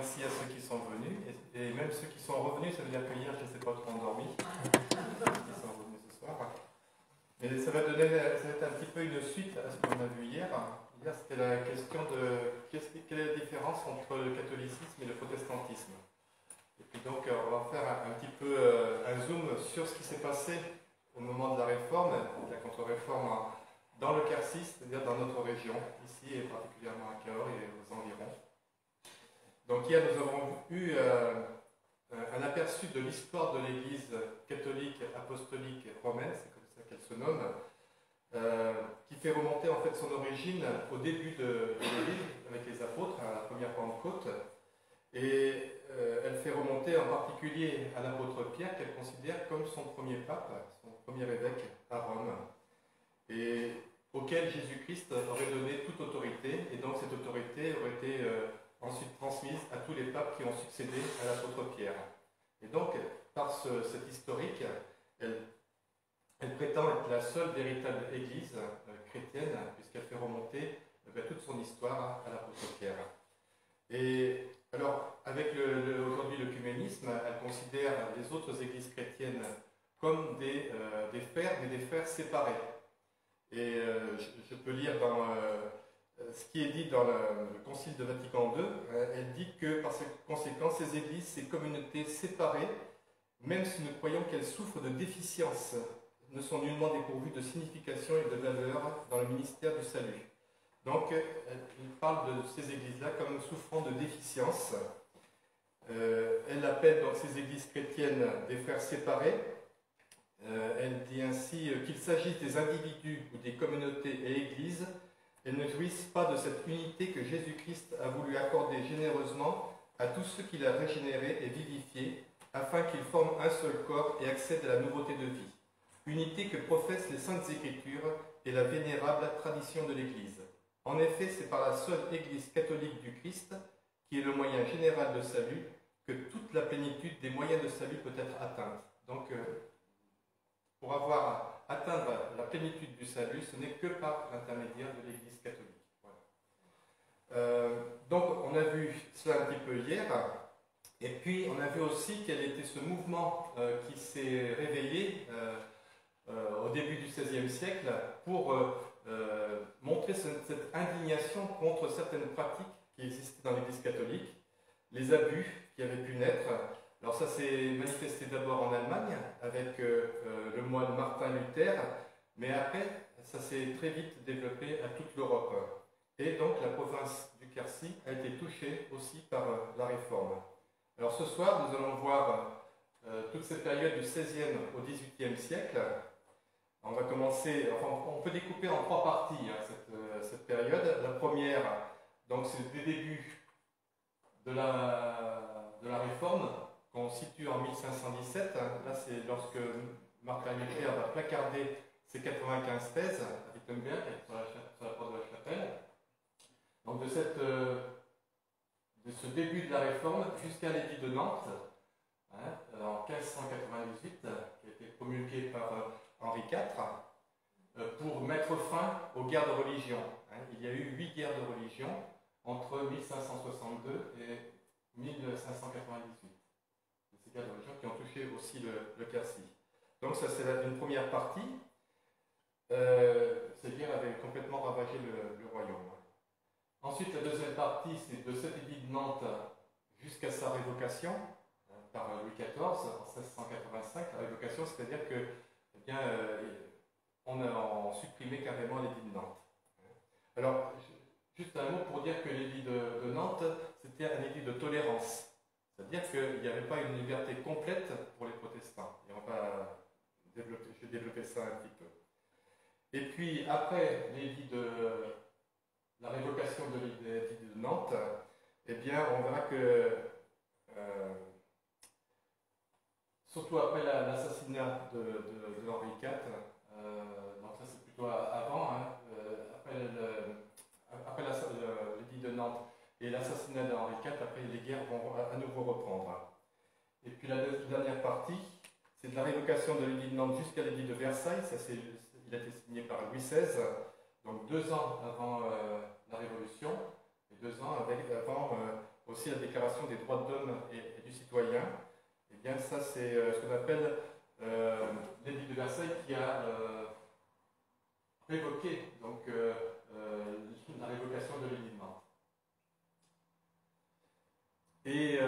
merci à ceux qui sont venus, et même ceux qui sont revenus, ça veut dire que hier je ne sais pas trop endormi, ils sont revenus ce soir. Et ça va être un petit peu une suite à ce qu'on a vu hier. Hier c'était la question de quelle est la différence entre le catholicisme et le protestantisme. Et puis donc on va faire un petit peu un zoom sur ce qui s'est passé au moment de la réforme, de la contre-réforme dans le Quercy, c'est-à-dire dans notre région, ici et particulièrement à Cahors et aux environs. Donc hier nous avons eu un aperçu de l'histoire de l'Église catholique apostolique romaine, c'est comme ça qu'elle se nomme, qui fait remonter en fait son origine au début de l'Église avec les apôtres, à la première Pentecôte, et elle fait remonter en particulier à l'apôtre Pierre qu'elle considère comme son premier pape, son premier évêque à Rome, et auquel Jésus-Christ aurait donné toute autorité, et donc cette autorité aurait été ensuite transmise à tous les papes qui ont succédé à l'apôtre Pierre. Et donc, par cette historique, elle prétend être la seule véritable église chrétienne, puisqu'elle fait remonter toute son histoire à l'apôtre Pierre. Et alors, avec aujourd'hui l'œcuménisme, elle considère les autres églises chrétiennes comme des frères, mais des frères séparés. Et je peux lire dans ce qui est dit dans le Concile de Vatican II, elle dit que par conséquent, ces églises, ces communautés séparées, même si nous croyons qu'elles souffrent de déficiences, ne sont nullement dépourvues de signification et de valeur dans le ministère du salut. Donc, elle parle de ces églises-là comme souffrant de déficiences. Elle appelle donc ces églises chrétiennes des frères séparés. Elle dit ainsi qu'il s'agisse des individus ou des communautés et églises, elles ne jouissent pas de cette unité que Jésus-Christ a voulu accorder généreusement à tous ceux qu'il a régénérés et vivifiés, afin qu'ils forment un seul corps et accèdent à la nouveauté de vie. Unité que professent les Saintes Écritures et la vénérable tradition de l'Église. En effet, c'est par la seule Église catholique du Christ, qui est le moyen général de salut, que toute la plénitude des moyens de salut peut être atteinte. Donc, pour atteindre la plénitude du salut, ce n'est que par l'intermédiaire de l'Église catholique. Voilà. Donc, on a vu cela un petit peu hier, et puis on a vu aussi quel était ce mouvement qui s'est réveillé au début du XVIe siècle pour montrer cette indignation contre certaines pratiques qui existaient dans l'Église catholique, les abus qui avaient pu naître. Alors ça s'est manifesté d'abord en Allemagne avec le moine Martin Luther, mais après ça s'est très vite développé à toute l'Europe. Et donc la province du Quercy a été touchée aussi par la réforme. Alors ce soir nous allons voir toute cette période du XVIe au XVIIIe siècle. On va commencer, enfin on peut découper en trois parties cette période. La première, donc c'est le début de la réforme, qu'on situe en 1517, là c'est lorsque Martin Luther va placarder ses 95 thèses à Wittenberg, sur la porte de la chapelle. Donc de ce début de la réforme jusqu'à l'édit de Nantes, en 1598, qui a été promulgué par Henri IV, pour mettre fin aux guerres de religion. Il y a eu 8 guerres de religion entre 1562 et 1598. Ces guerres de religion qui ont touché aussi le Quercy. Donc ça c'est une première partie. Ces guerres avaient complètement ravagé le royaume. Ensuite la deuxième partie c'est de cet édit de Nantes jusqu'à sa révocation par Louis XIV en 1685. La révocation, c'est-à-dire que on a supprimé carrément l'édit de Nantes. Alors juste un mot pour dire que l'édit de Nantes c'était un édit de tolérance. C'est-à-dire qu'il n'y avait pas une liberté complète pour les protestants. Et on va développer, je vais développer ça un petit peu. Et puis, après l'édit de la révocation de l'édit de Nantes, eh bien, on verra que, surtout après l'assassinat de Henri IV, donc ça c'est plutôt avant, après l'édit de Nantes, et l'assassinat d'Henri IV, après les guerres vont à nouveau reprendre. Et puis la dernière partie, c'est de la révocation de l'édit de Nantes jusqu'à l'édit de Versailles. Ça, il a été signé par Louis XVI, donc 2 ans avant la Révolution, et 2 ans avant aussi la Déclaration des droits de l'homme et du citoyen. Et bien ça c'est ce qu'on appelle l'édit de Versailles qui a révoqué donc, la révocation de l'édit de Nantes. Et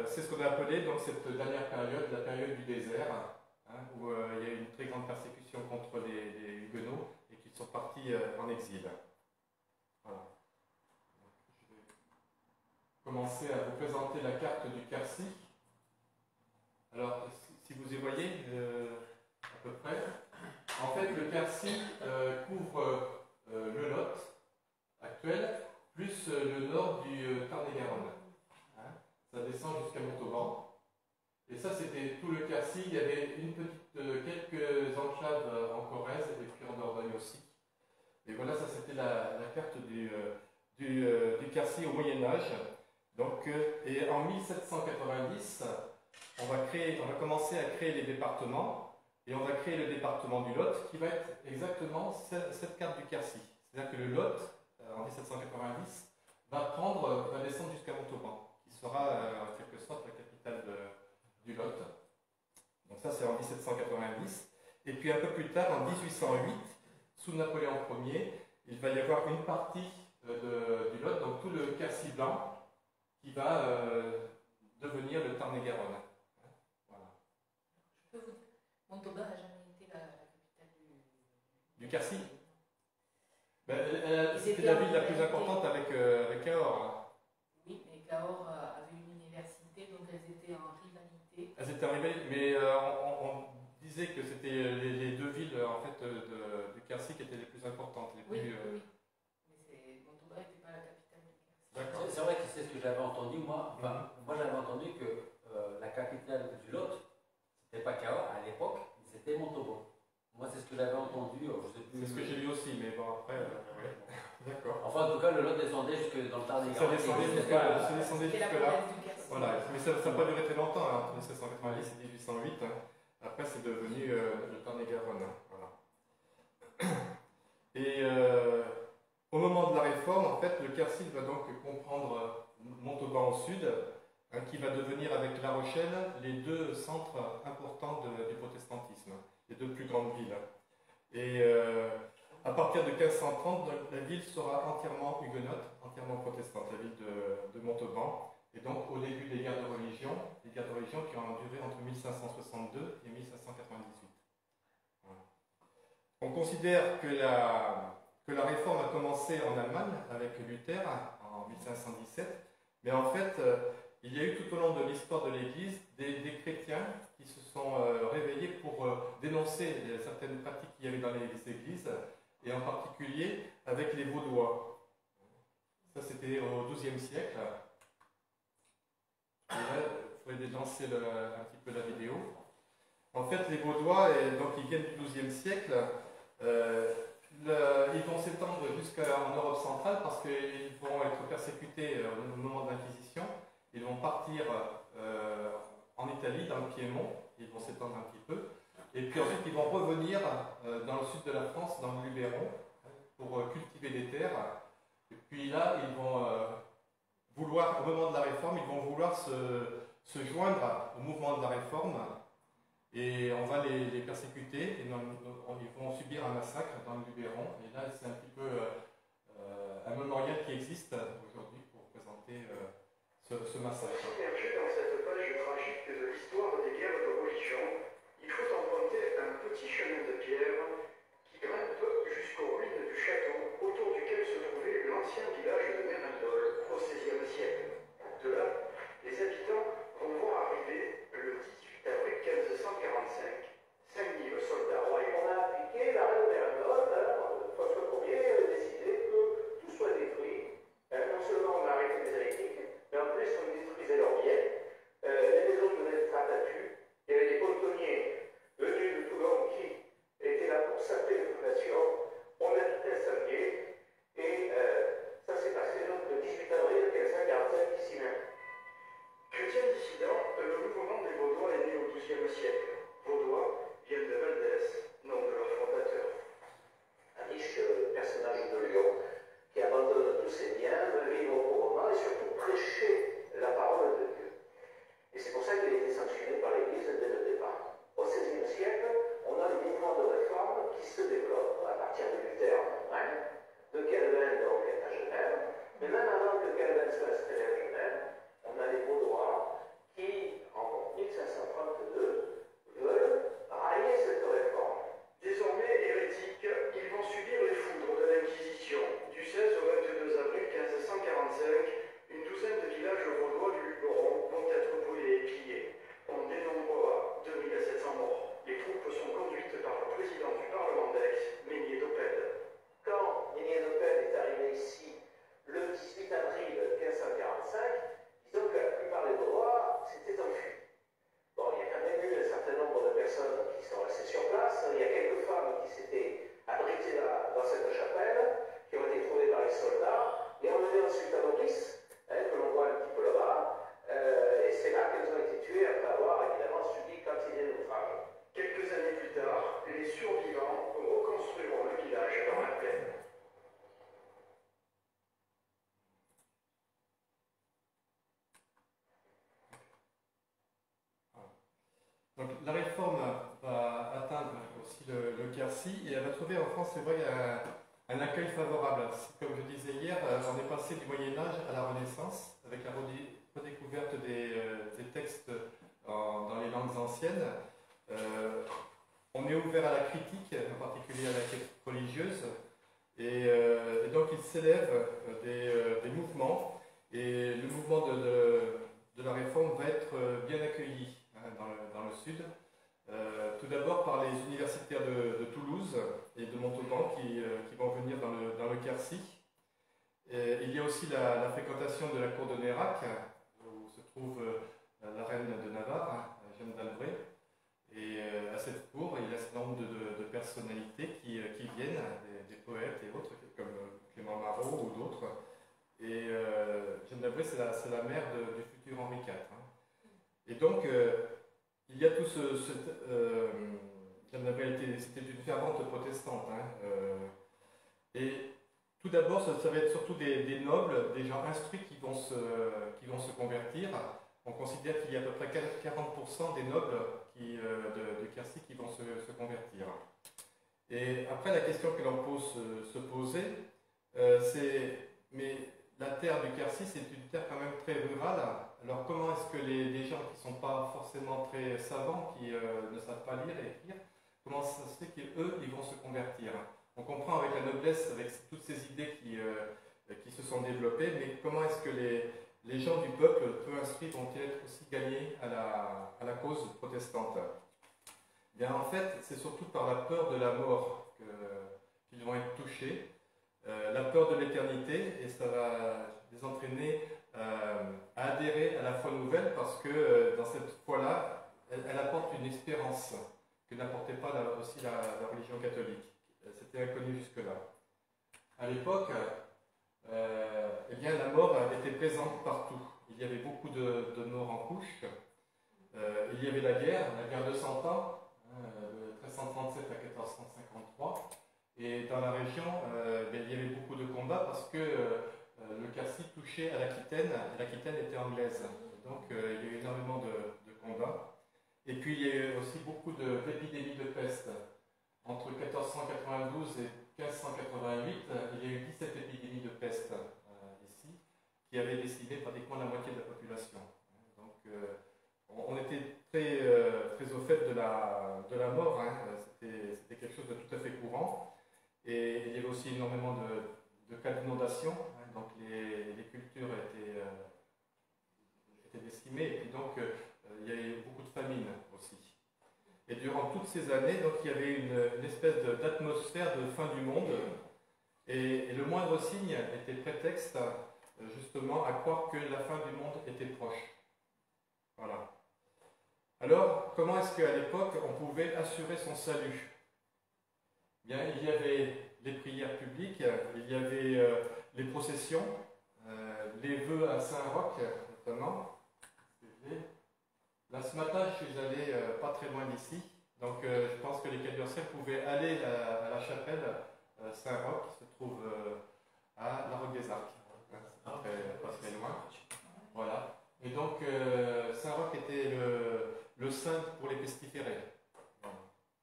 c'est ce qu'on a appelé donc, cette dernière période, la période du désert, hein, où il y a eu une très grande persécution contre les Huguenots et qu'ils sont partis en exil. Voilà. Donc, je vais commencer à vous présenter la carte du Quercy. Alors, si vous y voyez, à peu près, en fait, le Quercy couvre le Lot actuel, plus le nord du Tarn-et-Garonne. Hein, ça descend jusqu'à Montauban. Et ça, c'était tout le Quercy. Il y avait quelques enclaves en Corrèze et puis en Dordogne aussi. Et voilà, ça c'était la carte du Quercy au Moyen-Âge. Donc, et en 1790, on va commencer à créer les départements et on va créer le département du Lot qui va être exactement cette carte du Quercy. C'est-à-dire que le Lot, en 1790, va descendre jusqu'à Montauban, qui sera en quelque sorte la capitale du Lot. Donc ça c'est en 1790. Et puis un peu plus tard, en 1808, sous Napoléon Ier, il va y avoir une partie du Lot, donc tout le Quercy blanc, qui va devenir le Tarn-et-Garonne. Voilà. Je peux vous dire, Montauban n'a jamais été la capitale du Quercy. Ben, c'était la ville la plus importante avec Cahors. Oui, mais Cahors avait une université, donc elles étaient en rivalité. Elles étaient en rivalité, mais on disait que c'était les deux villes en fait, du Quercy qui étaient les plus importantes. Oui, oui. Mais Montauban n'était pas la capitale du Quercy. C'est vrai que c'est ce que j'avais entendu, moi. Enfin, moi j'avais entendu que la capitale du Lot, c'était pas Cahors à l'époque, mais c'était Montauban. Moi, c'est ce que j'avais entendu, je sais plus. C'est ce que j'ai lu aussi, mais bon, après, ouais. D'accord. Enfin, en tout cas, le Lot descendait jusque dans le Tarn-et-Garonne. Ça descendait jusque-là. Voilà. Mais ça n'a pas duré très longtemps, hein, entre 1790 et 1808. Hein. Après, c'est devenu le Tarn-et-Garonne. Hein. Voilà. Et au moment de la Réforme, en fait, le Quercy va donc comprendre Montauban au sud, hein, qui va devenir avec La Rochelle les deux centres importants du protestantisme. Les deux plus grandes villes. Et à partir de 1530, la ville sera entièrement huguenote, entièrement protestante, la ville de Montauban. Et donc au début des guerres de religion qui ont duré entre 1562 et 1598. Voilà. On considère que la réforme a commencé en Allemagne avec Luther en 1517, mais en fait, il y a eu tout au long de l'histoire de l'Église des chrétiens qui se sont réveillés pour dénoncer certaines pratiques qu'il y avait dans les églises, et en particulier avec les Vaudois. Ça, c'était au XIIe siècle. Et là, il faudrait lancer un petit peu la vidéo. En fait, les Vaudois, donc, ils viennent du XIIe siècle. Ils vont s'étendre jusqu'en Europe centrale parce qu'ils vont être persécutés au moment de l'Inquisition. Ils vont partir en Italie, dans le Piémont, ils vont s'étendre un petit peu, et puis ensuite ils vont revenir dans le sud de la France, dans le Luberon, pour cultiver des terres. Et puis là, ils vont vouloir, au moment de la Réforme, ils vont vouloir se joindre au mouvement de la Réforme, et on va les persécuter, et ils vont subir un massacre dans le Luberon. Et là, c'est un petit peu un mémorial qui existe aujourd'hui pour présenter ce massacre. Immergé dans cette page tragique de l'histoire des guerres de religion, il faut emprunter un petit chemin de pierre qui grimpe jusqu'aux ruines du château autour duquel se trouvait l'ancien village de Mérindol au XVIe siècle. De là, les habitants vont voir arriver le 18 avril 1545 5000 soldats royaux. On a appliqué la reine de Mérindol, François Ier a décidé que tout soit détruit. Non seulement on a arrêté les hérétiques, mais en plus on détruisait leurs biens, les maisons devaient être abattues, il y avait des pontonniers Quercy et elle va trouver en France, c'est vrai, un accueil favorable. Comme je disais hier, on est passé du Moyen-Âge à la Renaissance avec la redécouverte des textes dans les langues anciennes. On est ouvert à la critique, en particulier à la critique religieuse, et donc il s'élève des mouvements, et le mouvement de la réforme va être bien accueilli dans le sud. Tout d'abord par les universitaires de Toulouse et de Montauban qui vont venir dans le Quercy. Il y a aussi la fréquentation de la cour de Nérac, où se trouve la reine de Navarre, Jeanne d'Albret. Et à cette cour, il y a un certain nombre de personnalités qui viennent, des poètes et autres, comme Clément Marot ou d'autres. Et Jeanne d'Albret, c'est la mère du futur Henri IV. Et donc, il y a tout Jeanne d'Albret, c'était une fervente protestante. Et tout d'abord, ça va être surtout des nobles, des gens instruits qui vont se convertir. On considère qu'il y a à peu près 40% des nobles de Quercy qui vont se convertir. Et après, la question que l'on peut se poser, c'est, mais la terre du Quercy, c'est une terre quand même très rurale. Alors comment est-ce que les gens qui ne sont pas forcément très savants, qui ne savent pas lire et écrire, comment ça se fait qu'eux, ils vont se convertir? On comprend avec la noblesse, avec toutes ces idées qui se sont développées, mais comment est-ce que les gens du peuple, peu instruits, vont-ils être aussi gagnés à la cause protestante? Bien, en fait, c'est surtout par la peur de la mort qu'ils vont être touchés, la peur de l'éternité, et ça va les entraîner à adhérer à la foi nouvelle, parce que dans cette foi-là, elle apporte une espérance que n'apportait pas aussi la religion catholique. C'était inconnu jusque-là. À l'époque, eh bien, la mort était présente partout. Il y avait beaucoup de morts en couche. Il y avait la guerre de 100 ans, de 1337 à 1453. Et dans la région, il y avait beaucoup de combats parce que le Quercy touchait à l'Aquitaine, et l'Aquitaine était anglaise. Donc il y a eu énormément de combats. Et puis il y a eu aussi beaucoup d'épidémies de peste. Entre 1492 et 1588, il y a eu 17 épidémies de peste ici, qui avaient décimé pratiquement la moitié de la population. Donc on était très au fait de la mort, c'était quelque chose de tout à fait courant. Et il y avait aussi énormément de cas d'inondation, donc les cultures étaient décimées, et puis donc il y a eu beaucoup de famine aussi. Et durant toutes ces années, donc, il y avait une espèce d'atmosphère de fin du monde, et le moindre signe était prétexte justement à croire que la fin du monde était proche. Voilà. Alors, comment est-ce qu'à l'époque on pouvait assurer son salut? Bien, il y avait les prières publiques, il y avait les processions, les vœux à Saint-Roch notamment. Là, ce matin, je suis allé pas très loin d'ici, donc je pense que les Caluerciens pouvaient aller à la chapelle Saint-Roch, qui se trouve à La Roque-des-Arcs, pas très loin. Voilà. Et donc, Saint-Roch était le saint pour les pestiférés.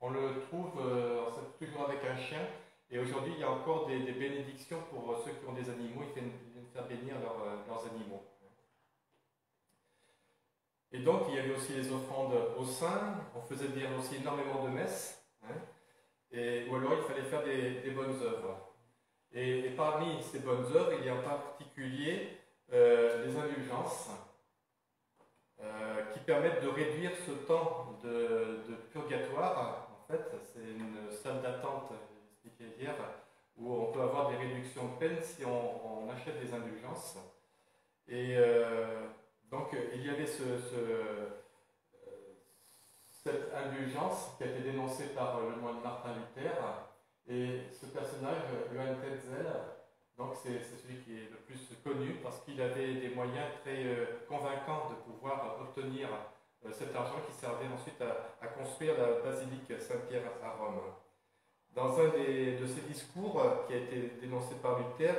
On le trouve toujours avec un chien, et aujourd'hui, il y a encore des bénédictions pour ceux qui ont des animaux, ils viennent faire bénir leurs animaux. Et donc, il y avait aussi les offrandes aux saints, on faisait dire aussi énormément de messes, ou alors il fallait faire des bonnes œuvres. Et parmi ces bonnes œuvres, il y a en particulier les indulgences, qui permettent de réduire ce temps de purgatoire. En fait, c'est une salle d'attente, j'expliquais hier, où on peut avoir des réductions de peine si on achète des indulgences. Et donc, il y avait cette indulgence qui a été dénoncée par le moine Martin Luther, et ce personnage, Johann Tetzel, donc c'est celui qui est le plus connu parce qu'il avait des moyens très convaincants de pouvoir obtenir cet argent qui servait ensuite à construire la basilique Saint-Pierre à Rome. Dans un de ses discours qui a été dénoncé par Luther,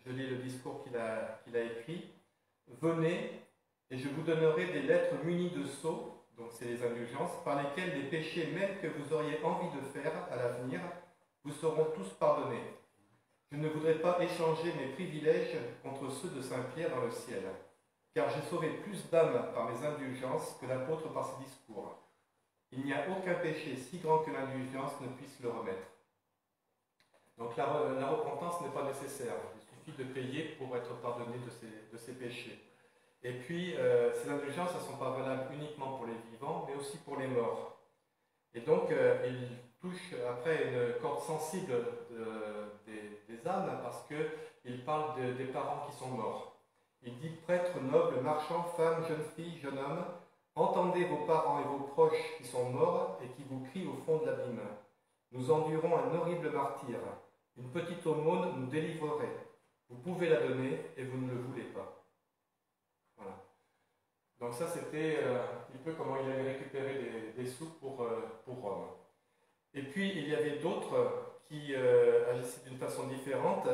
je lis le discours qu'il a écrit: « Venez, et je vous donnerai des lettres munies de sceaux, donc c'est les indulgences, par lesquelles les péchés même que vous auriez envie de faire à l'avenir vous seront tous pardonnés. Je ne voudrais pas échanger mes privilèges contre ceux de Saint-Pierre dans le ciel, car j'ai sauvé plus d'âmes par mes indulgences que l'apôtre par ses discours. Il n'y a aucun péché si grand que l'indulgence ne puisse le remettre. Donc la repentance n'est pas nécessaire, il suffit de payer pour être pardonné de ses péchés. Et puis, ces indulgences ne sont pas valables uniquement pour les vivants, mais aussi pour les morts. Et donc, il touche après une corde sensible des âmes, parce qu'il parle des parents qui sont morts. Il dit « Prêtres, nobles, marchands, femmes, jeunes filles, jeunes hommes, entendez vos parents et vos proches qui sont morts et qui vous crient au fond de l'abîme. Nous endurons un horrible martyre. Une petite aumône nous délivrerait. Vous pouvez la donner et vous ne le voulez pas. » Voilà. Donc ça, c'était un petit peu comment il avait récupéré des sous pour Rome. Et puis, il y avait d'autres qui agissaient d'une façon différente,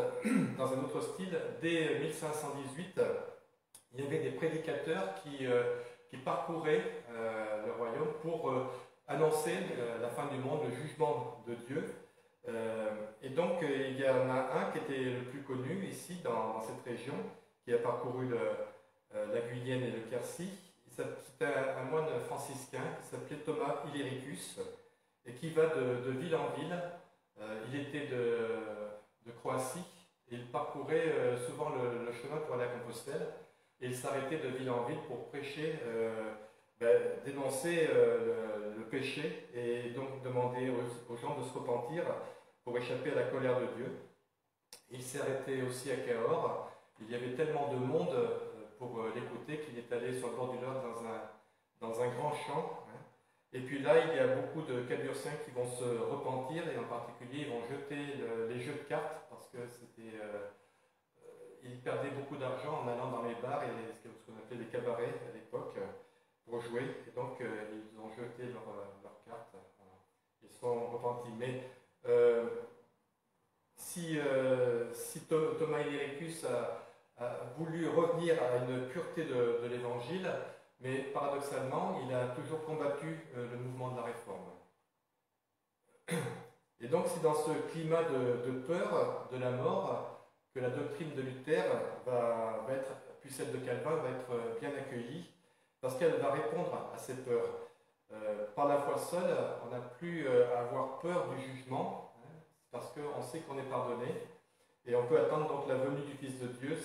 dans un autre style. Dès 1518, il y avait des prédicateurs qui parcouraient le royaume pour annoncer la fin du monde, le jugement de Dieu. Et donc, il y en a un qui était le plus connu ici, dans cette région, qui a parcouru la Guyenne et le Quercy. C'était un moine franciscain qui s'appelait Thomas Illyricus et qui va de ville en ville. Il était de Croatie et il parcourait souvent le chemin pour aller à Compostelle et il s'arrêtait de ville en ville pour prêcher, dénoncer le péché et donc demander aux gens de se repentir pour échapper à la colère de Dieu. Il s'est arrêté aussi à Cahors. Il y avait tellement de monde pour l'écouter qu'il est allé sur le bord du Lot dans un grand champ. Et puis là, il y a beaucoup de Caburciens qui vont se repentir et en particulier, ils vont jeter les jeux de cartes parce que ils perdaient beaucoup d'argent en allant dans les bars et ce qu'on appelait les cabarets à l'époque pour jouer. Et donc, ils ont jeté leurs cartes. Voilà. Ils sont repentis. Mais si Thomas Illyricus a voulu revenir à une pureté de l'Évangile, mais paradoxalement, il a toujours combattu le mouvement de la Réforme. Et donc, c'est dans ce climat de peur de la mort que la doctrine de Luther va être, puis celle de Calvin, va être bien accueillie, parce qu'elle va répondre à ces peurs. Par la foi seule, on n'a plus à avoir peur du jugement, parce qu'on sait qu'on est pardonné, et on peut attendre donc la venue du Fils de Dieu,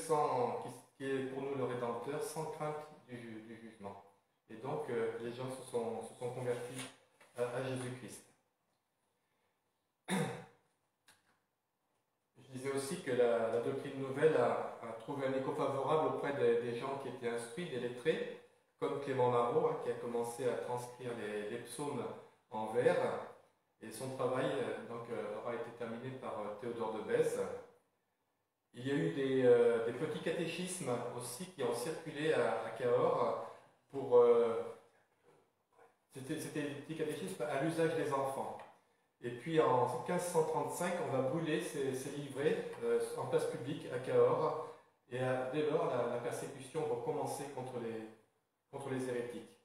qui est pour nous le Rédempteur, sans crainte du jugement. Et donc, les gens se sont convertis à Jésus-Christ. Je disais aussi que la doctrine nouvelle a trouvé un écho favorable auprès des gens qui étaient instruits, des lettrés, comme Clément Marot, qui a commencé à transcrire les psaumes en vers. Et son travail aura été terminé par Théodore de Bèze. Il y a eu des petits catéchismes aussi qui ont circulé à Cahors c'était des petits catéchismes à l'usage des enfants. Et puis en 1535, on va brûler ces livrets en place publique à Cahors. Et dès lors, la persécution va commencer contre les hérétiques.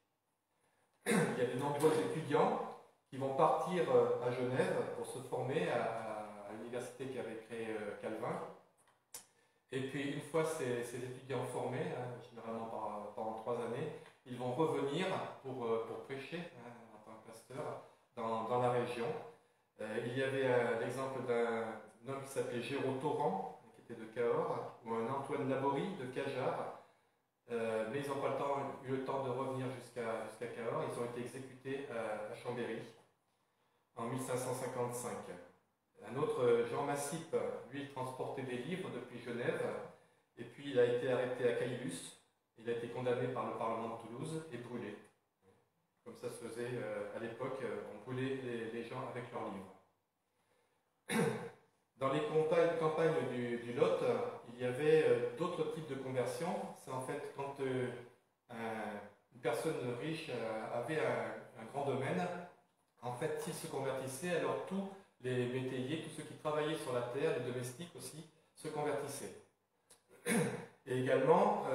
Il y a de nombreux étudiants qui vont partir à Genève pour se former à l'université qu'avait créée Calvin. Et puis, une fois ces étudiants formés, généralement pendant 3 années, ils vont revenir pour prêcher en tant que pasteur dans la région. Il y avait l'exemple d'un homme qui s'appelait Géraud Torrent, qui était de Cahors, ou un Antoine Laborie de Cajar, mais ils n'ont pas eu le temps de revenir jusqu'à Cahors. Ils ont été exécutés à Chambéry en 1555. Un autre, Jean Massip, lui, il transportait des livres depuis Genève, et puis il a été arrêté à Caylus. Il a été condamné par le Parlement de Toulouse et brûlé. Comme ça se faisait à l'époque, on brûlait les gens avec leurs livres. Dans les campagnes du Lot, il y avait d'autres types de conversions. C'est en fait quand une personne riche avait un grand domaine, en fait, s'il se convertissait, alors tous les métayers, tous ceux qui travaillaient sur la terre, les domestiques aussi, se convertissaient. Et également,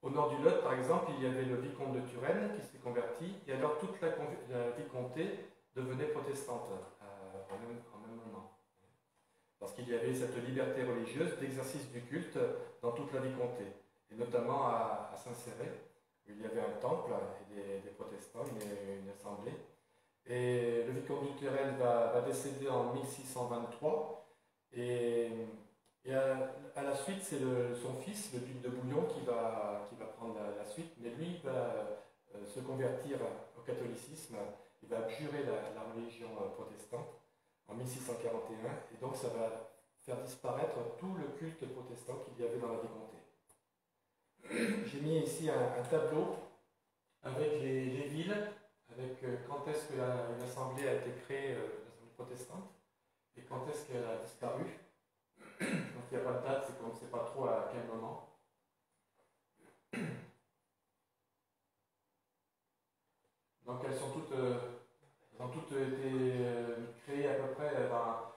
Au nord du Lot, par exemple, il y avait le vicomte de Turenne qui s'est converti, et alors toute la vicomté devenait protestante en même moment. Parce qu'il y avait cette liberté religieuse d'exercice du culte dans toute la vicomté, et notamment à Saint-Céré, où il y avait un temple et des protestants, une assemblée. Et le vicomte de Turenne va décéder en 1623, et à la suite, c'est son fils, le duc de Bouillon, qui va prendre la suite, mais lui va se convertir au catholicisme, il va abjurer la religion protestante en 1641, et donc ça va faire disparaître tout le culte protestant qu'il y avait dans la vicomté. J'ai mis ici un tableau avec les villes, avec quand est-ce que une assemblée a été créée, l'assemblée protestante, et quand est-ce qu'elle a disparu. Donc il n'y a pas de date, c'est qu'on ne sait pas trop à quel moment. Donc elles ont toutes été créées à peu près dans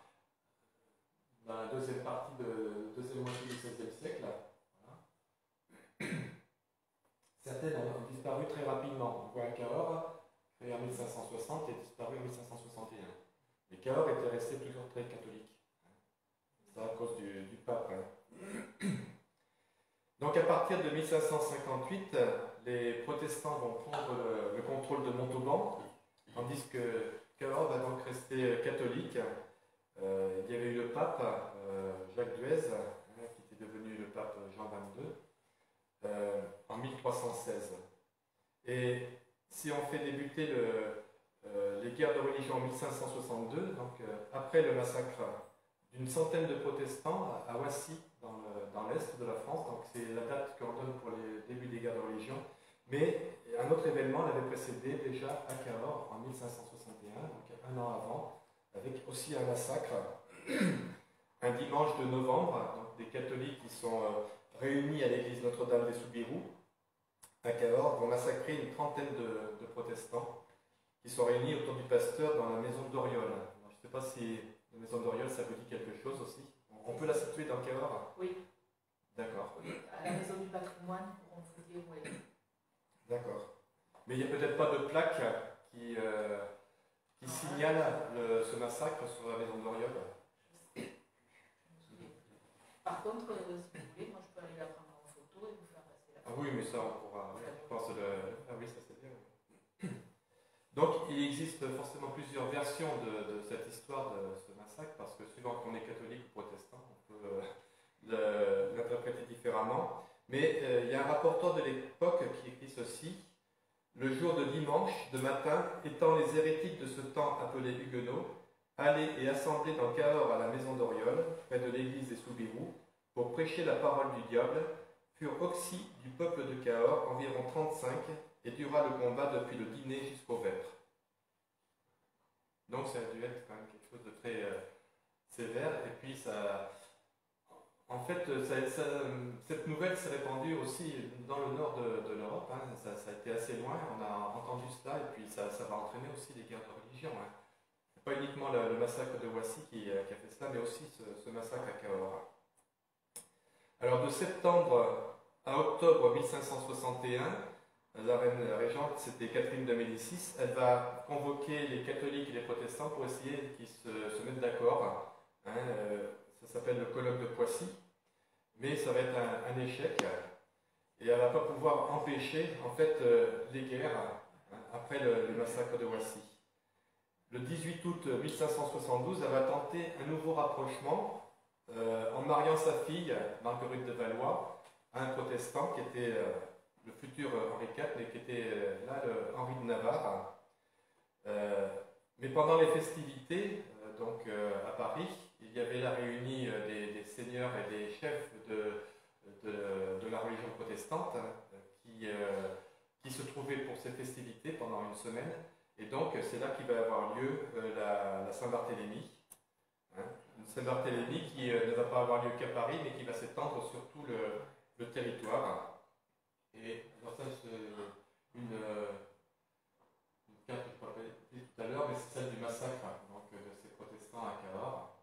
la deuxième partie deuxième moitié du XVIe siècle. Voilà. Certaines ont disparu très rapidement. On voit Cahors, créé en 1560 et disparu en 1561. Mais Cahors était resté toujours très catholique. C'est à cause du pape. Donc à partir de 1558, les protestants vont prendre le contrôle de Montauban, tandis que Cahors va donc rester catholique. Il y avait eu le pape, Jacques Duez, qui était devenu le pape Jean XXII, en 1316. Et si on fait débuter les guerres de religion en 1562, donc après le massacre d'une centaine de protestants à Wassy, dans l'est de la France, donc c'est la date qu'on donne pour les débuts des guerres de religion, mais un autre événement l'avait précédé déjà à Cahors en 1561, donc un an avant, avec aussi un massacre, un dimanche de novembre, donc des catholiques qui sont réunis à l'église Notre-Dame des Soubirous, à Cahors, vont massacrer une trentaine de protestants qui sont réunis autour du pasteur dans la maison d'Oriol. Je ne sais pas si la maison d'Oriol, ça vous dit quelque chose aussi. On peut la situer dans Cahors? Oui. D'accord. À la maison du patrimoine, pour vous dire, oui. D'accord. Mais il n'y a peut-être pas de plaque qui signale ce massacre sur la maison d'Oriol? Par contre, si vous voulez, moi je peux aller la prendre en photo et vous faire passer la photo. Ah oui, mais ça on pourra. Je pense ah oui, ça c'est bien. Donc il existe forcément plusieurs versions de cette histoire de ce massacre, parce que suivant qu'on est catholique ou protestant, on peut l'interpréter différemment. Mais il y a un rapporteur de l'époque qui écrit ceci: le jour de dimanche, de matin, étant les hérétiques de ce temps appelés huguenots, allés et assemblés dans Cahors à la maison d'Oriol, près de l'église des Soubirous, pour prêcher la parole du diable, furent oxy du peuple de Cahors, environ 35, et dura le combat depuis le dîner jusqu'aux vêpres. Donc ça a dû être quand même quelque chose de très sévère, et puis ça... En fait, cette nouvelle s'est répandue aussi dans le nord de l'Europe, hein. Ça a été assez loin, on a entendu cela, et puis ça va entraîner aussi des guerres de religion. Hein. Pas uniquement le massacre de Wassy qui a fait cela, mais aussi ce massacre à Cahors. Alors de septembre à octobre 1561, la reine régente, c'était Catherine de Médicis, elle va convoquer les catholiques et les protestants pour essayer qu'ils se mettent d'accord. Hein, ça s'appelle le colloque de Poissy, mais ça va être un échec, et elle ne va pas pouvoir empêcher en fait les guerres après le massacre de Wassy. Le 18 août 1572, elle va tenter un nouveau rapprochement en mariant sa fille, Marguerite de Valois, à un protestant qui était le futur Henri IV, mais qui était là le Henri de Navarre. Mais pendant les festivités, à Paris, il y avait la réunie des seigneurs et des chefs de la religion protestante qui se trouvaient pour ces festivités pendant une semaine. Et donc, c'est là qu'il va avoir lieu la Saint-Barthélemy. Hein, une Saint-Barthélemy qui ne va pas avoir lieu qu'à Paris, mais qui va s'étendre sur tout le territoire. Et alors ça, c'est une carte que je parlais tout à l'heure, mais c'est celle du massacre donc, de ces protestants à Cahors.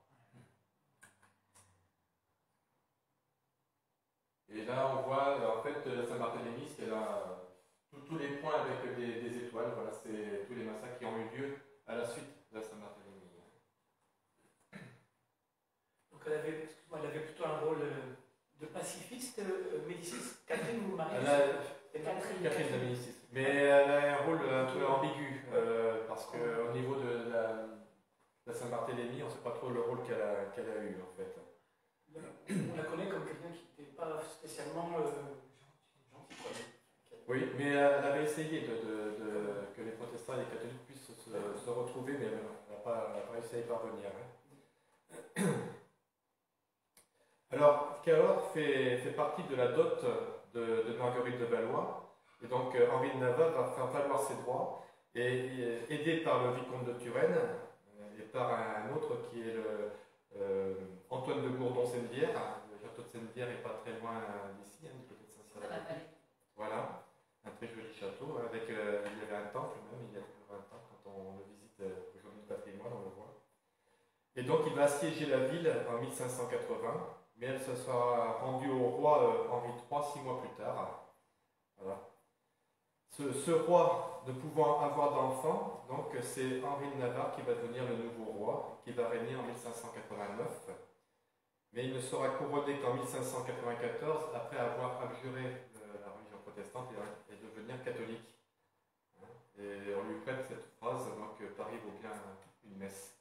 Et là, on voit en fait la Saint-Barthélemy Marie. C'est Catherine de Médicis. Mais elle a un rôle un peu ambigu, parce qu'au niveau de la Saint-Barthélemy, on ne sait pas trop le rôle qu'elle a eu en fait. On la connaît comme quelqu'un qui n'était pas spécialement gentil. Oui, mais elle avait essayé que les protestants et les catholiques puissent se retrouver, mais elle n'a pas réussi à y parvenir. Hein. Alors, Cahors fait partie de la dot de Marguerite de Valois, et donc Henri de Navarre va faire valoir ses droits, et aidé par le vicomte de Turenne, et par un autre qui est Antoine de Gourdon-Sennevière. Le château de Sennevière n'est pas très loin d'ici, hein, du côté de Saint-Cyr. Voilà, un très joli château, avec, il y avait un temple même, il y a toujours un temple quand on le visite aujourd'hui du patrimoine, on le voit. Et donc il va assiéger la ville en 1580, mais elle se sera rendue au roi Henri III 6 mois plus tard. Voilà. Ce roi, ne pouvant avoir d'enfant, donc c'est Henri de Navarre qui va devenir le nouveau roi, qui va régner en 1589. Mais il ne sera couronné qu'en 1594, après avoir abjuré la religion protestante et devenir catholique. Et on lui prête cette phrase, donc Paris vaut bien une messe.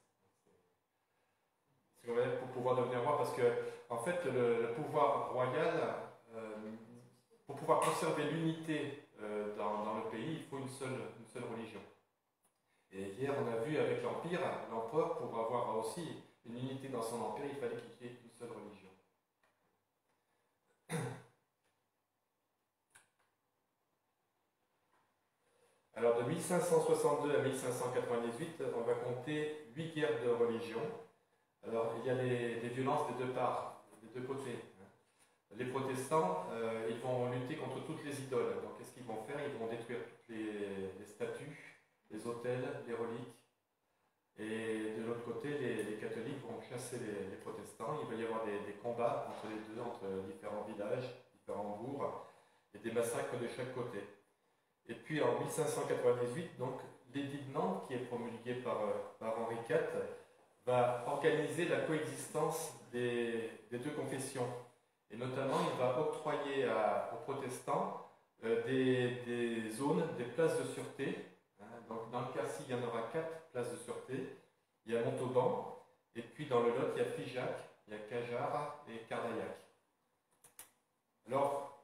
C'est pour pouvoir devenir roi, parce que en fait le pouvoir royal, pour pouvoir conserver l'unité dans le pays, il faut une seule religion. Et hier on a vu avec l'Empire, l'empereur, pour avoir aussi une unité dans son empire, il fallait qu'il y ait une seule religion. Alors de 1562 à 1598, on va compter 8 guerres de religion. Alors il y a des violences des deux parts, des deux côtés. Les protestants, ils vont lutter contre toutes les idoles. Donc qu'est-ce qu'ils vont faire? Ils vont détruire toutes les statues, les autels, les reliques. Et de l'autre côté, les catholiques vont chasser les protestants. Il va y avoir des combats entre les deux, entre différents villages, différents bourgs, et des massacres de chaque côté. Et puis en 1598, donc l'édit de Nantes, qui est promulgué par Henri IV, va organiser la coexistence des deux confessions. Et notamment, il va octroyer aux protestants des zones, des places de sûreté. Donc dans le Quercy, il y en aura 4 places de sûreté. Il y a Montauban, et puis dans le Lot, il y a Figeac, il y a Cajarc et Cardaillac. Alors,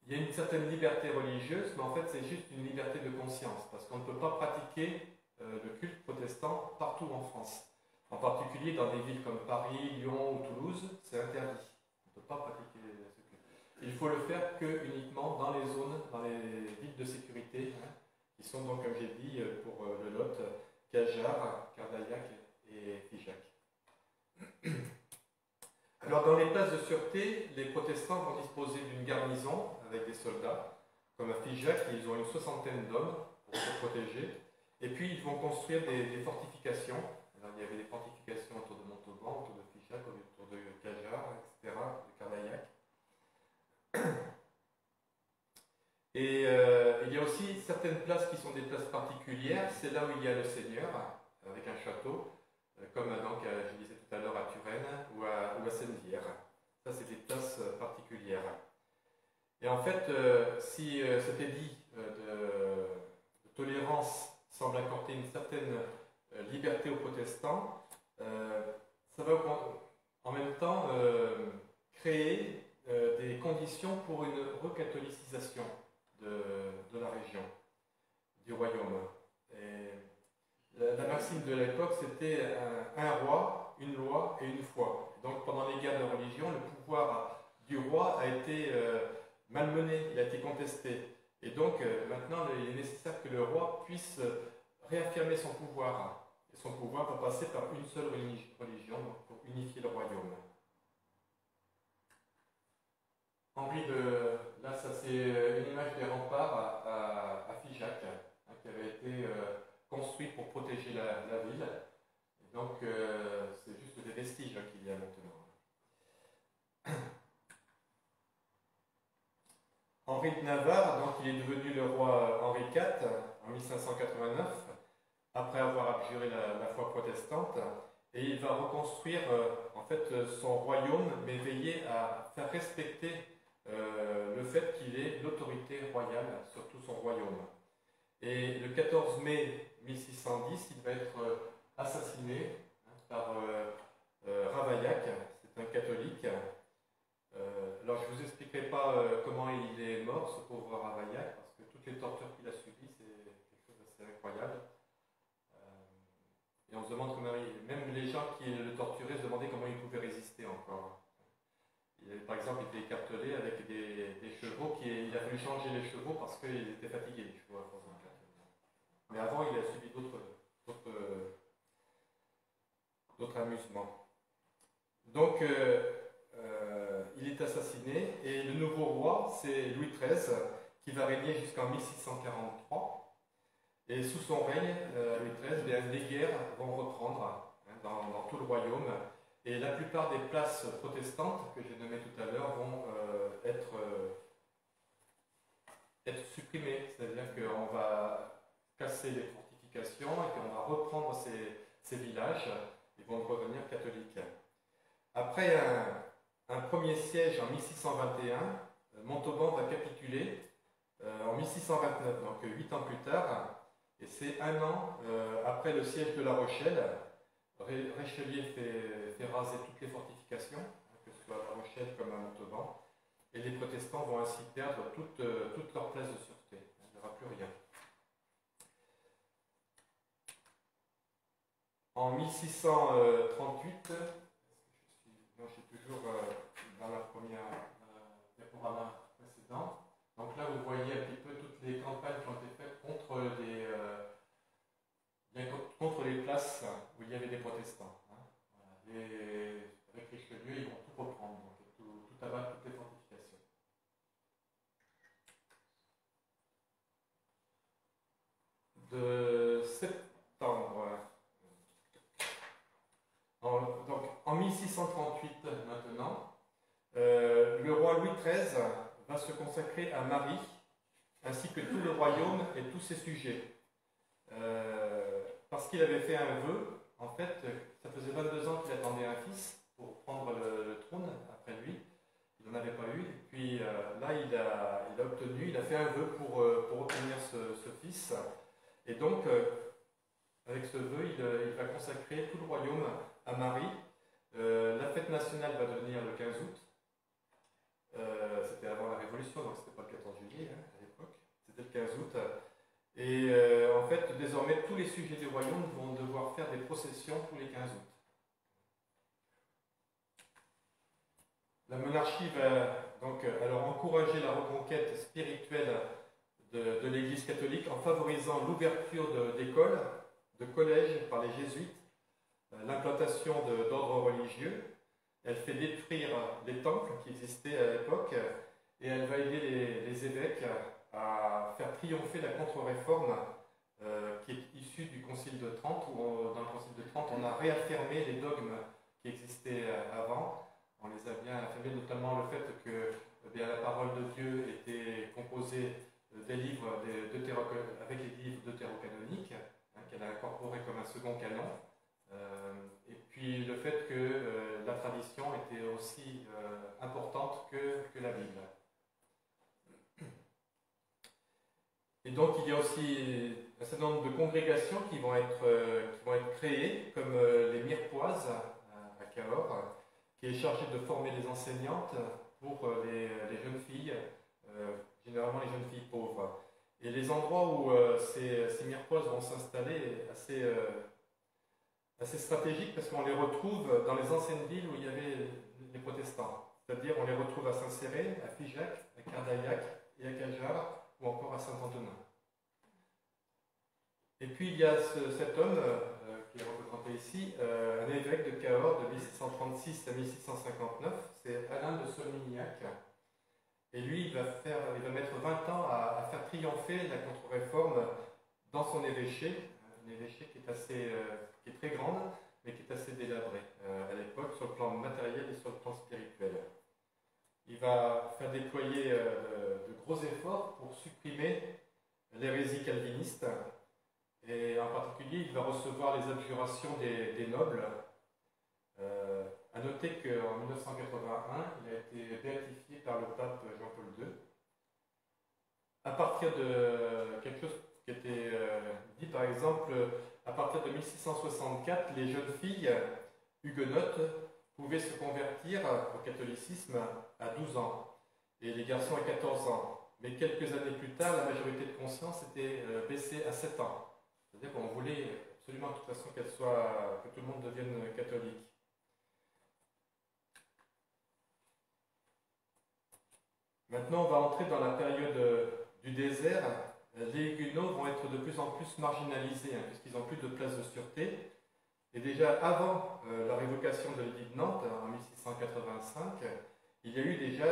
il y a une certaine liberté religieuse, mais en fait, c'est juste une liberté de conscience, parce qu'on ne peut pas pratiquer le culte protestant partout en France. En particulier dans des villes comme Paris, Lyon ou Toulouse, c'est interdit. On ne peut pas pratiquer ce culte. Il faut le faire que uniquement dans les zones, dans les villes de sécurité, qui sont donc, comme j'ai dit, pour le Lot, Cajarc, Cardaillac et Figeac. Alors, dans les places de sûreté, les protestants vont disposer d'une garnison avec des soldats. Comme à Figeac, ils ont une 60aine d'hommes pour se protéger. Et puis, ils vont construire des fortifications. Alors, il y avait des fortifications autour de Montauban, autour de Figeac, autour de Cajarc, etc., de Cardaillac. Et il y a aussi certaines places qui sont des places particulières. C'est là où il y a le seigneur, avec un château, comme donc, je disais tout à l'heure, à Turenne ou à Sennevière. Ça, c'est des places particulières. Et en fait, si cet édit de tolérance semble accorder une certaine liberté aux protestants, ça va en même temps créer des conditions pour une recatholisation de la région, du royaume. Et la maxime de l'époque, c'était un roi, une loi et une foi. Donc pendant les guerres de religion, le pouvoir du roi a été malmené, il a été contesté. Et donc maintenant, il est nécessaire que le roi puisse réaffirmer son pouvoir. Et son pouvoir va passer par une seule religion, donc pour unifier le royaume. Là, ça c'est une image des remparts à Figeac, qui avait été construit pour protéger la ville. Et donc, c'est juste des vestiges qu'il y a maintenant. Henri de Navarre, donc, il est devenu le roi Henri IV en 1589, après avoir abjuré la foi protestante, et il va reconstruire en fait son royaume, mais veiller à faire respecter le fait qu'il ait l'autorité royale sur tout son royaume. Et le 14 mai 1610, il va être assassiné par Ravaillac, c'est un catholique. Alors je ne vous expliquerai pas comment il est mort, ce pauvre Ravaillac, parce que toutes les tortures qu'il a subies, c'est quelque chose d'assez incroyable. Et on se demande comment même les gens qui le torturaient se demandaient comment il pouvait résister encore. Par exemple, il était écartelé avec des chevaux, il a fallu changer les chevaux parce qu'ils étaient fatigués, les chevaux, à force de faire. Mais avant, il a subi d'autres amusements. Donc, il est assassiné, et le nouveau roi, c'est Louis XIII, qui va régner jusqu'en 1643. Et sous son règne, Louis XIII, les guerres vont reprendre dans tout le royaume. Et la plupart des places protestantes que j'ai nommées tout à l'heure vont être supprimées. C'est-à-dire qu'on va casser les fortifications et qu'on va reprendre ces villages. Ils vont redevenir catholiques. Après un premier siège en 1621, Montauban va capituler en 1629, donc 8 ans plus tard. Et c'est un an après le siège de La Rochelle. Richelieu fait raser toutes les fortifications, que ce soit à La Rochelle comme à Montauban, et les protestants vont ainsi perdre toute leur place de sûreté. Il n'y aura plus rien. En 1638, je suis toujours dans la première diaporama précédente, donc là vous voyez un petit peu toutes les campagnes qui ont été faites contre les places où il y avait des protestants. Voilà. Avec Richelieu, ils vont tout reprendre, donc tout abattre, toutes les fortifications. De septembre. Donc, en 1638 maintenant, le roi Louis XIII va se consacrer à Marie, ainsi que tout le royaume et tous ses sujets. Parce qu'il avait fait un vœu, en fait, ça faisait 22 ans qu'il attendait un fils pour prendre le trône après lui. Il n'en avait pas eu, et puis là il a fait un vœu pour obtenir ce fils. Et donc, avec ce vœu, il va consacrer tout le royaume à Marie. La fête nationale va devenir le 15 août. C'était avant la Révolution, donc c'était pas le 14 juillet à l'époque. C'était le 15 août. Et en fait, désormais, tous les sujets du royaume vont devoir faire des processions tous les 15 août. La monarchie va donc alors encourager la reconquête spirituelle de l'Église catholique en favorisant l'ouverture d'écoles, de collèges par les jésuites, l'implantation d'ordres religieux. Elle fait détruire les temples qui existaient à l'époque et elle va aider les évêques à faire triompher la contre-réforme qui est issue du Concile de Trente, où dans le Concile de Trente, on a réaffirmé les dogmes qui existaient avant. On les a bien affirmés, notamment le fait que la parole de Dieu était composée des livres avec les livres deutérocanoniques, qu'elle a incorporé comme un second canon. Et puis le fait que la tradition était aussi importante que la Bible. Et donc il y a aussi un certain nombre de congrégations qui vont être créées, comme les Mirepoises à Cahors, qui est chargée de former les enseignantes pour les jeunes filles, généralement les jeunes filles pauvres. Et les endroits où ces Mirepoises vont s'installer assez stratégiques, parce qu'on les retrouve dans les anciennes villes où il y avait les protestants. C'est-à-dire on les retrouve à Saint-Céré, à Figeac, à Cardaillac et à Cajar, ou encore à Saint-Antonin. Et puis il y a cet homme qui est représenté ici, un évêque de Cahors de 1636 à 1659, c'est Alain de Solmignac. Et lui, il va mettre 20 ans à faire triompher la contre-réforme dans son évêché, un évêché qui est très grande, mais qui est assez délabré à l'époque, sur le plan matériel et sur le plan spirituel. Il va faire déployer de gros efforts pour supprimer l'hérésie calviniste, et en particulier, il va recevoir les abjurations des nobles. À noter qu'en 1981, il a été béatifié par le pape Jean-Paul II. À partir de quelque chose qui était dit, par exemple, à partir de 1664, les jeunes filles huguenotes pouvaient se convertir au catholicisme à 12 ans et les garçons à 14 ans. Mais quelques années plus tard, la majorité de conscience était baissée à 7 ans. C'est-à-dire qu'on voulait absolument de toute façon que tout le monde devienne catholique. Maintenant, on va entrer dans la période du désert. Les huguenots vont être de plus en plus marginalisés, puisqu'ils n'ont plus de place de sûreté. Et déjà avant la révocation de l'édit de Nantes, en 1685, il y a eu déjà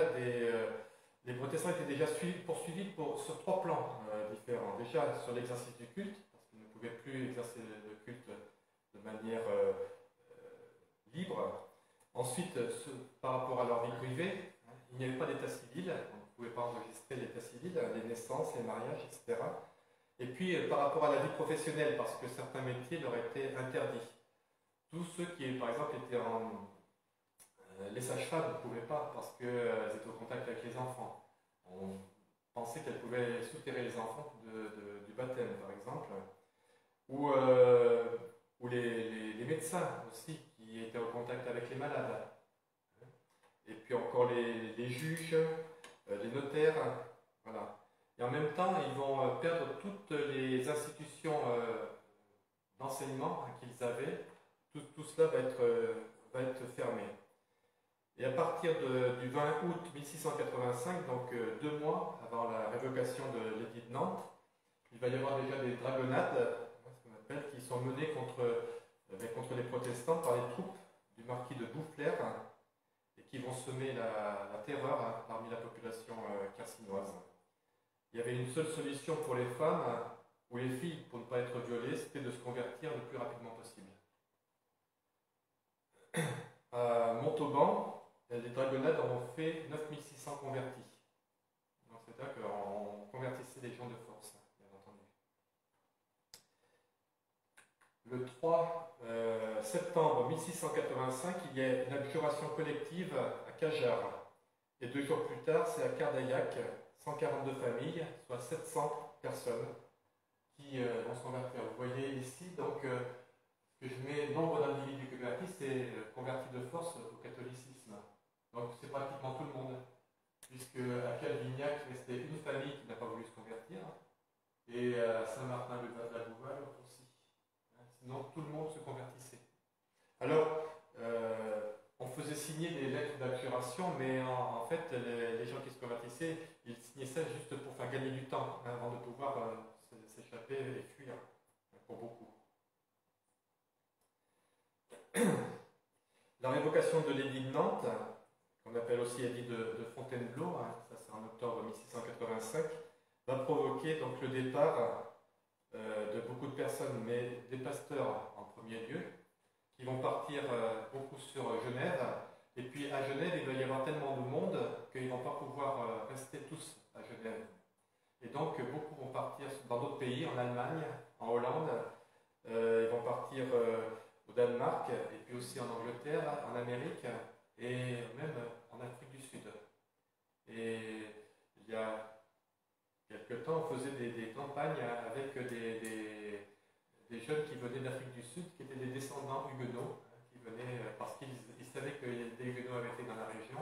les protestants étaient déjà poursuivis sur 3 plans différents. Déjà sur l'exercice du culte, parce qu'ils ne pouvaient plus exercer le culte de manière libre. Ensuite, par rapport à leur vie privée, il n'y avait pas d'état civil, on ne pouvait pas enregistrer l'état civil, les naissances, les mariages, etc. Et puis par rapport à la vie professionnelle, parce que certains métiers leur étaient interdits. Tous ceux qui, par exemple, étaient les sages-femmes ne pouvaient pas, parce qu'elles étaient au contact avec les enfants. On pensait qu'elles pouvaient soutirer les enfants du baptême, par exemple. Ou les médecins aussi, qui étaient au contact avec les malades. Et puis encore les juges, les notaires, voilà. Et en même temps, ils vont perdre toutes les institutions d'enseignement qu'ils avaient. Tout cela va être fermé. Et à partir du 20 août 1685, donc 2 mois avant la révocation de l'édit de Nantes, il va y avoir déjà des dragonnades, ce qu'on appelle, qui sont menées contre les protestants par les troupes du marquis de Boufflers, et qui vont semer la terreur parmi la population carcinoise. Il y avait une seule solution pour les femmes ou les filles pour ne pas être violées, c'était de se convertir le plus rapidement possible. À Montauban, les dragonnades ont fait 9600 convertis. C'est-à-dire qu'on convertissait les gens de force, bien entendu. Le 3 septembre 1685, il y a une abjuration collective à Cajar. Et 2 jours plus tard, c'est à Cardaillac, 142 familles, soit 700 personnes qui vont se convertir. Vous voyez ici, donc, que je mets nombre d'individus convertis, c'est convertis de force au catholicisme. Donc c'est pratiquement tout le monde, puisque à Calvignac, restait une famille qui n'a pas voulu se convertir, et à Saint-Martin-de-la-Bouval aussi. Sinon tout le monde se convertissait. Alors, on faisait signer des lettres d'abjuration, mais en fait, les gens qui se convertissaient, ils signaient ça juste pour faire gagner du temps, avant de pouvoir s'échapper et fuir, pour beaucoup. La révocation de l'édit de Nantes, qu'on appelle aussi édit de Fontainebleau, ça c'est en octobre 1685, va provoquer donc le départ de beaucoup de personnes, mais des pasteurs en premier lieu, qui vont partir beaucoup sur Genève. Et puis à Genève, il va y avoir tellement de monde qu'ils ne vont pas pouvoir rester tous à Genève. Et donc beaucoup vont partir dans d'autres pays, en Allemagne, en Hollande, ils vont partir au Danemark, et puis aussi en Angleterre, en Amérique, et même en Afrique du Sud. Et il y a quelque temps, on faisait des campagnes avec des jeunes qui venaient d'Afrique du Sud, qui étaient des descendants huguenots, qui venaient parce qu'ils savaient que des huguenots avaient été dans la région,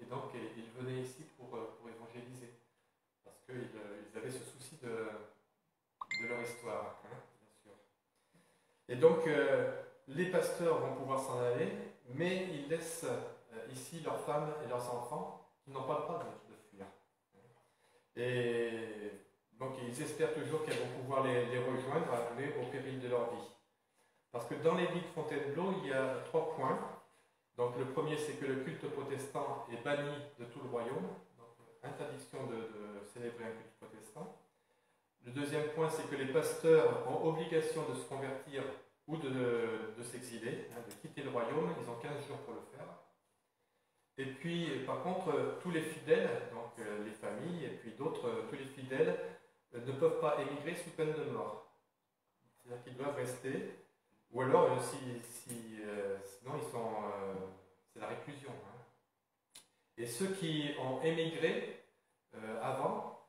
et donc ils venaient ici pour évangéliser, parce qu'ils avaient ce souci de leur histoire, bien sûr. Et donc, les pasteurs vont pouvoir s'en aller, mais ils laissent ici leurs femmes et leurs enfants qui n'ont pas le droit de fuir. Et donc ils espèrent toujours qu'elles vont pouvoir les rejoindre, mais au péril de leur vie. Parce que dans l'édit de Fontainebleau, il y a 3 points. Donc le premier, c'est que le culte protestant est banni de tout le royaume. Donc interdiction de célébrer un culte protestant. Le deuxième point, c'est que les pasteurs ont obligation de se convertir ou de s'exiler, de quitter le royaume. Ils ont 15 jours pour le faire. Et puis, par contre, tous les fidèles, donc les familles et puis d'autres, tous les fidèles ne peuvent pas émigrer sous peine de mort. C'est-à-dire qu'ils doivent rester, ou alors, sinon ils sont réclusion. Hein. Et ceux qui ont émigré avant,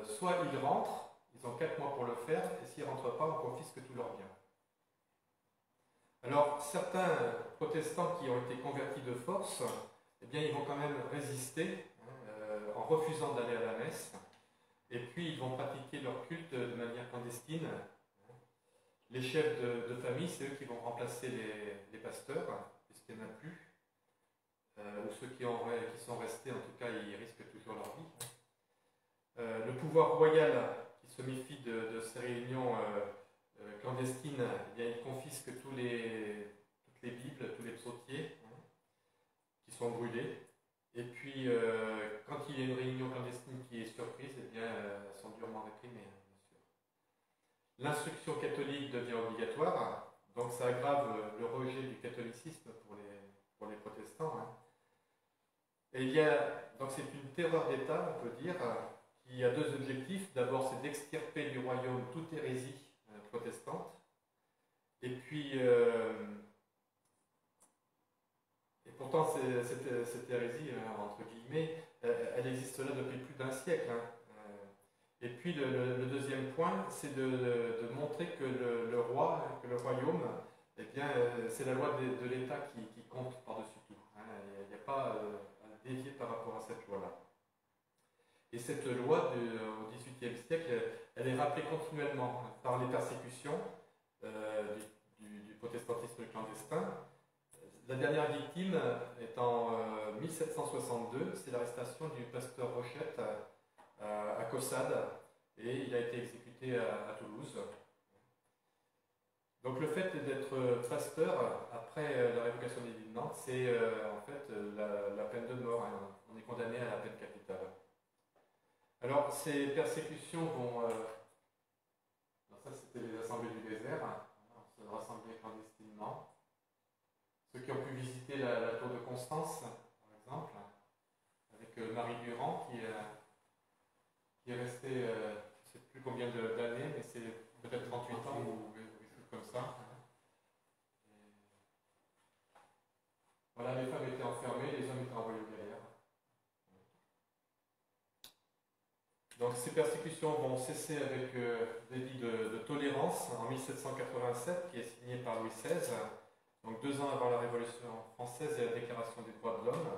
soit ils rentrent, ils ont 4 mois pour le faire, et s'ils ne rentrent pas, on confisque tous leurs biens. Alors, certains protestants qui ont été convertis de force, eh bien, ils vont quand même résister en refusant d'aller à la messe, et puis ils vont pratiquer leur culte de manière clandestine. Les chefs de famille, c'est eux qui vont remplacer les pasteurs, puisqu'il n'y en a plus, ou ceux qui sont restés, en tout cas, ils risquent toujours leur vie. Le pouvoir royal, qui se méfie de ces réunions clandestines, eh bien, il confisque toutes les Bibles, tous les psautiers qui sont brûlés. Et puis, quand il y a une réunion clandestine qui est surprise, eh bien, elles sont durement réprimées, bien sûr. L'instruction catholique devient obligatoire, donc ça aggrave le rejet du catholicisme pour les protestants. Hein. Et donc c'est une terreur d'État, on peut dire, qui a 2 objectifs. D'abord, c'est d'extirper du royaume toute hérésie protestante. Et puis, et pourtant, cette hérésie, entre guillemets, elle existe là depuis plus d'1 siècle. Hein. Et puis, le deuxième point, c'est de montrer que le roi, que le royaume, eh bien, c'est la loi de l'État qui compte par-dessus tout. Hein. Il n'y a pas à dévier par rapport à cette loi-là. Et cette loi au XVIIIe siècle, elle est rappelée continuellement par les persécutions du protestantisme clandestin. La dernière victime est en 1762, c'est l'arrestation du pasteur Rochette à Caussade, et il a été exécuté à Toulouse. Donc le fait d'être pasteur, après la révocation des édits de Nantes, c'est en fait la peine de mort. Hein. On est condamné à la peine capitale. Alors ces persécutions vont... ça c'était les assemblées du désert, hein. On se rassemblait clandestinement. Ceux qui ont pu visiter la tour de Constance, par exemple, avec Marie Durand, qui est restée, je ne sais plus combien d'années, mais c'est peut-être 38 ans ou quelque chose comme ça. Voilà, les femmes étaient enfermées, les hommes étaient envoyés aux galères. Donc ces persécutions vont cesser avec l'édit de tolérance en 1787, qui est signé par Louis XVI. Donc 2 ans avant la Révolution française et la Déclaration des droits de l'homme.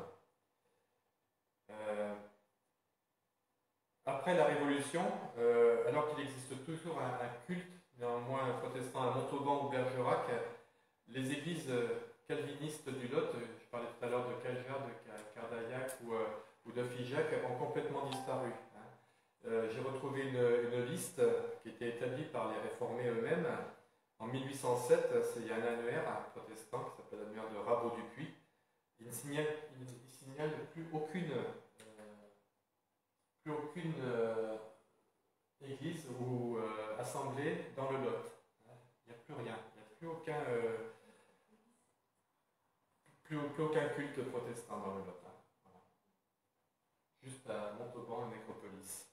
Après la Révolution, alors qu'il existe toujours un culte, néanmoins protestant à Montauban ou Bergerac, les églises calvinistes du Lot, je parlais tout à l'heure de Cajar, de Cardaillac ou de Figeac, ont complètement disparu. J'ai retrouvé une liste qui était établie par les réformés eux-mêmes. En 1807, il y a un annuaire, un protestant qui s'appelle l'annuaire de Rabot-Dupuis. Il ne signale plus aucune église ou assemblée dans le Lot. Il n'y a plus rien. Il n'y a plus aucun culte protestant dans le Lot. Voilà. Juste à Montauban et Nécropolis.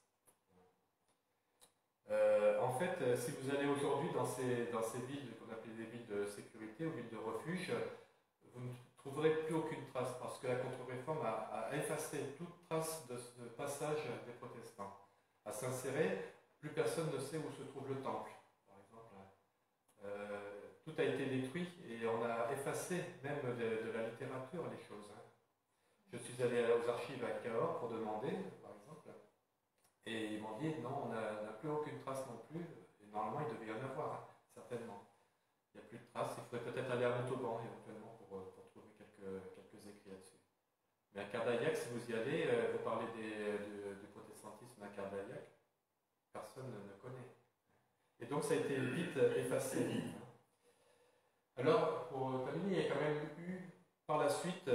En fait, si vous allez aujourd'hui dans ces villes qu'on appelle des villes de sécurité ou villes de refuge, vous ne trouverez plus aucune trace parce que la contre-réforme a effacé toute trace de ce passage des protestants. À Saint-Céré, plus personne ne sait où se trouve le temple, par exemple. Tout a été détruit et on a effacé même de la littérature les choses. Hein. Je suis allé aux archives à Cahors pour demander, par exemple, et ils m'ont dit non, on n'a plus aucune trace non plus. Et normalement, il devait y en avoir, hein, certainement. Il n'y a plus de traces. Il faudrait peut-être aller à Montauban éventuellement pour trouver quelques écrits là-dessus. Mais à Cardaillac, si vous y allez, vous parlez du protestantisme à Cardaillac, personne ne connaît. Et donc ça a été vite effacé. Alors, pour terminer, il y a quand même eu par la suite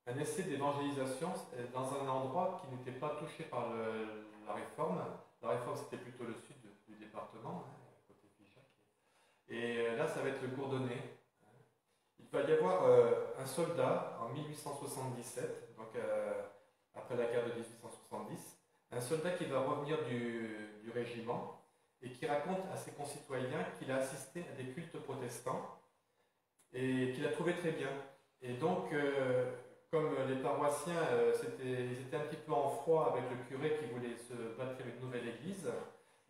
un essai d'évangélisation dans un endroit qui n'était pas touché par la réforme. La réforme, c'était plutôt le sud du département, hein, côté Figeac. Et là, ça va être le Gourdonnais. Il va y avoir un soldat en 1877, donc après la guerre de 1870, un soldat qui va revenir du régiment et qui raconte à ses concitoyens qu'il a assisté à des cultes protestants et qu'il a trouvé très bien. Et donc, comme les paroissiens, ils étaient un petit peu en froid avec le curé qui voulait se bâtir une nouvelle église,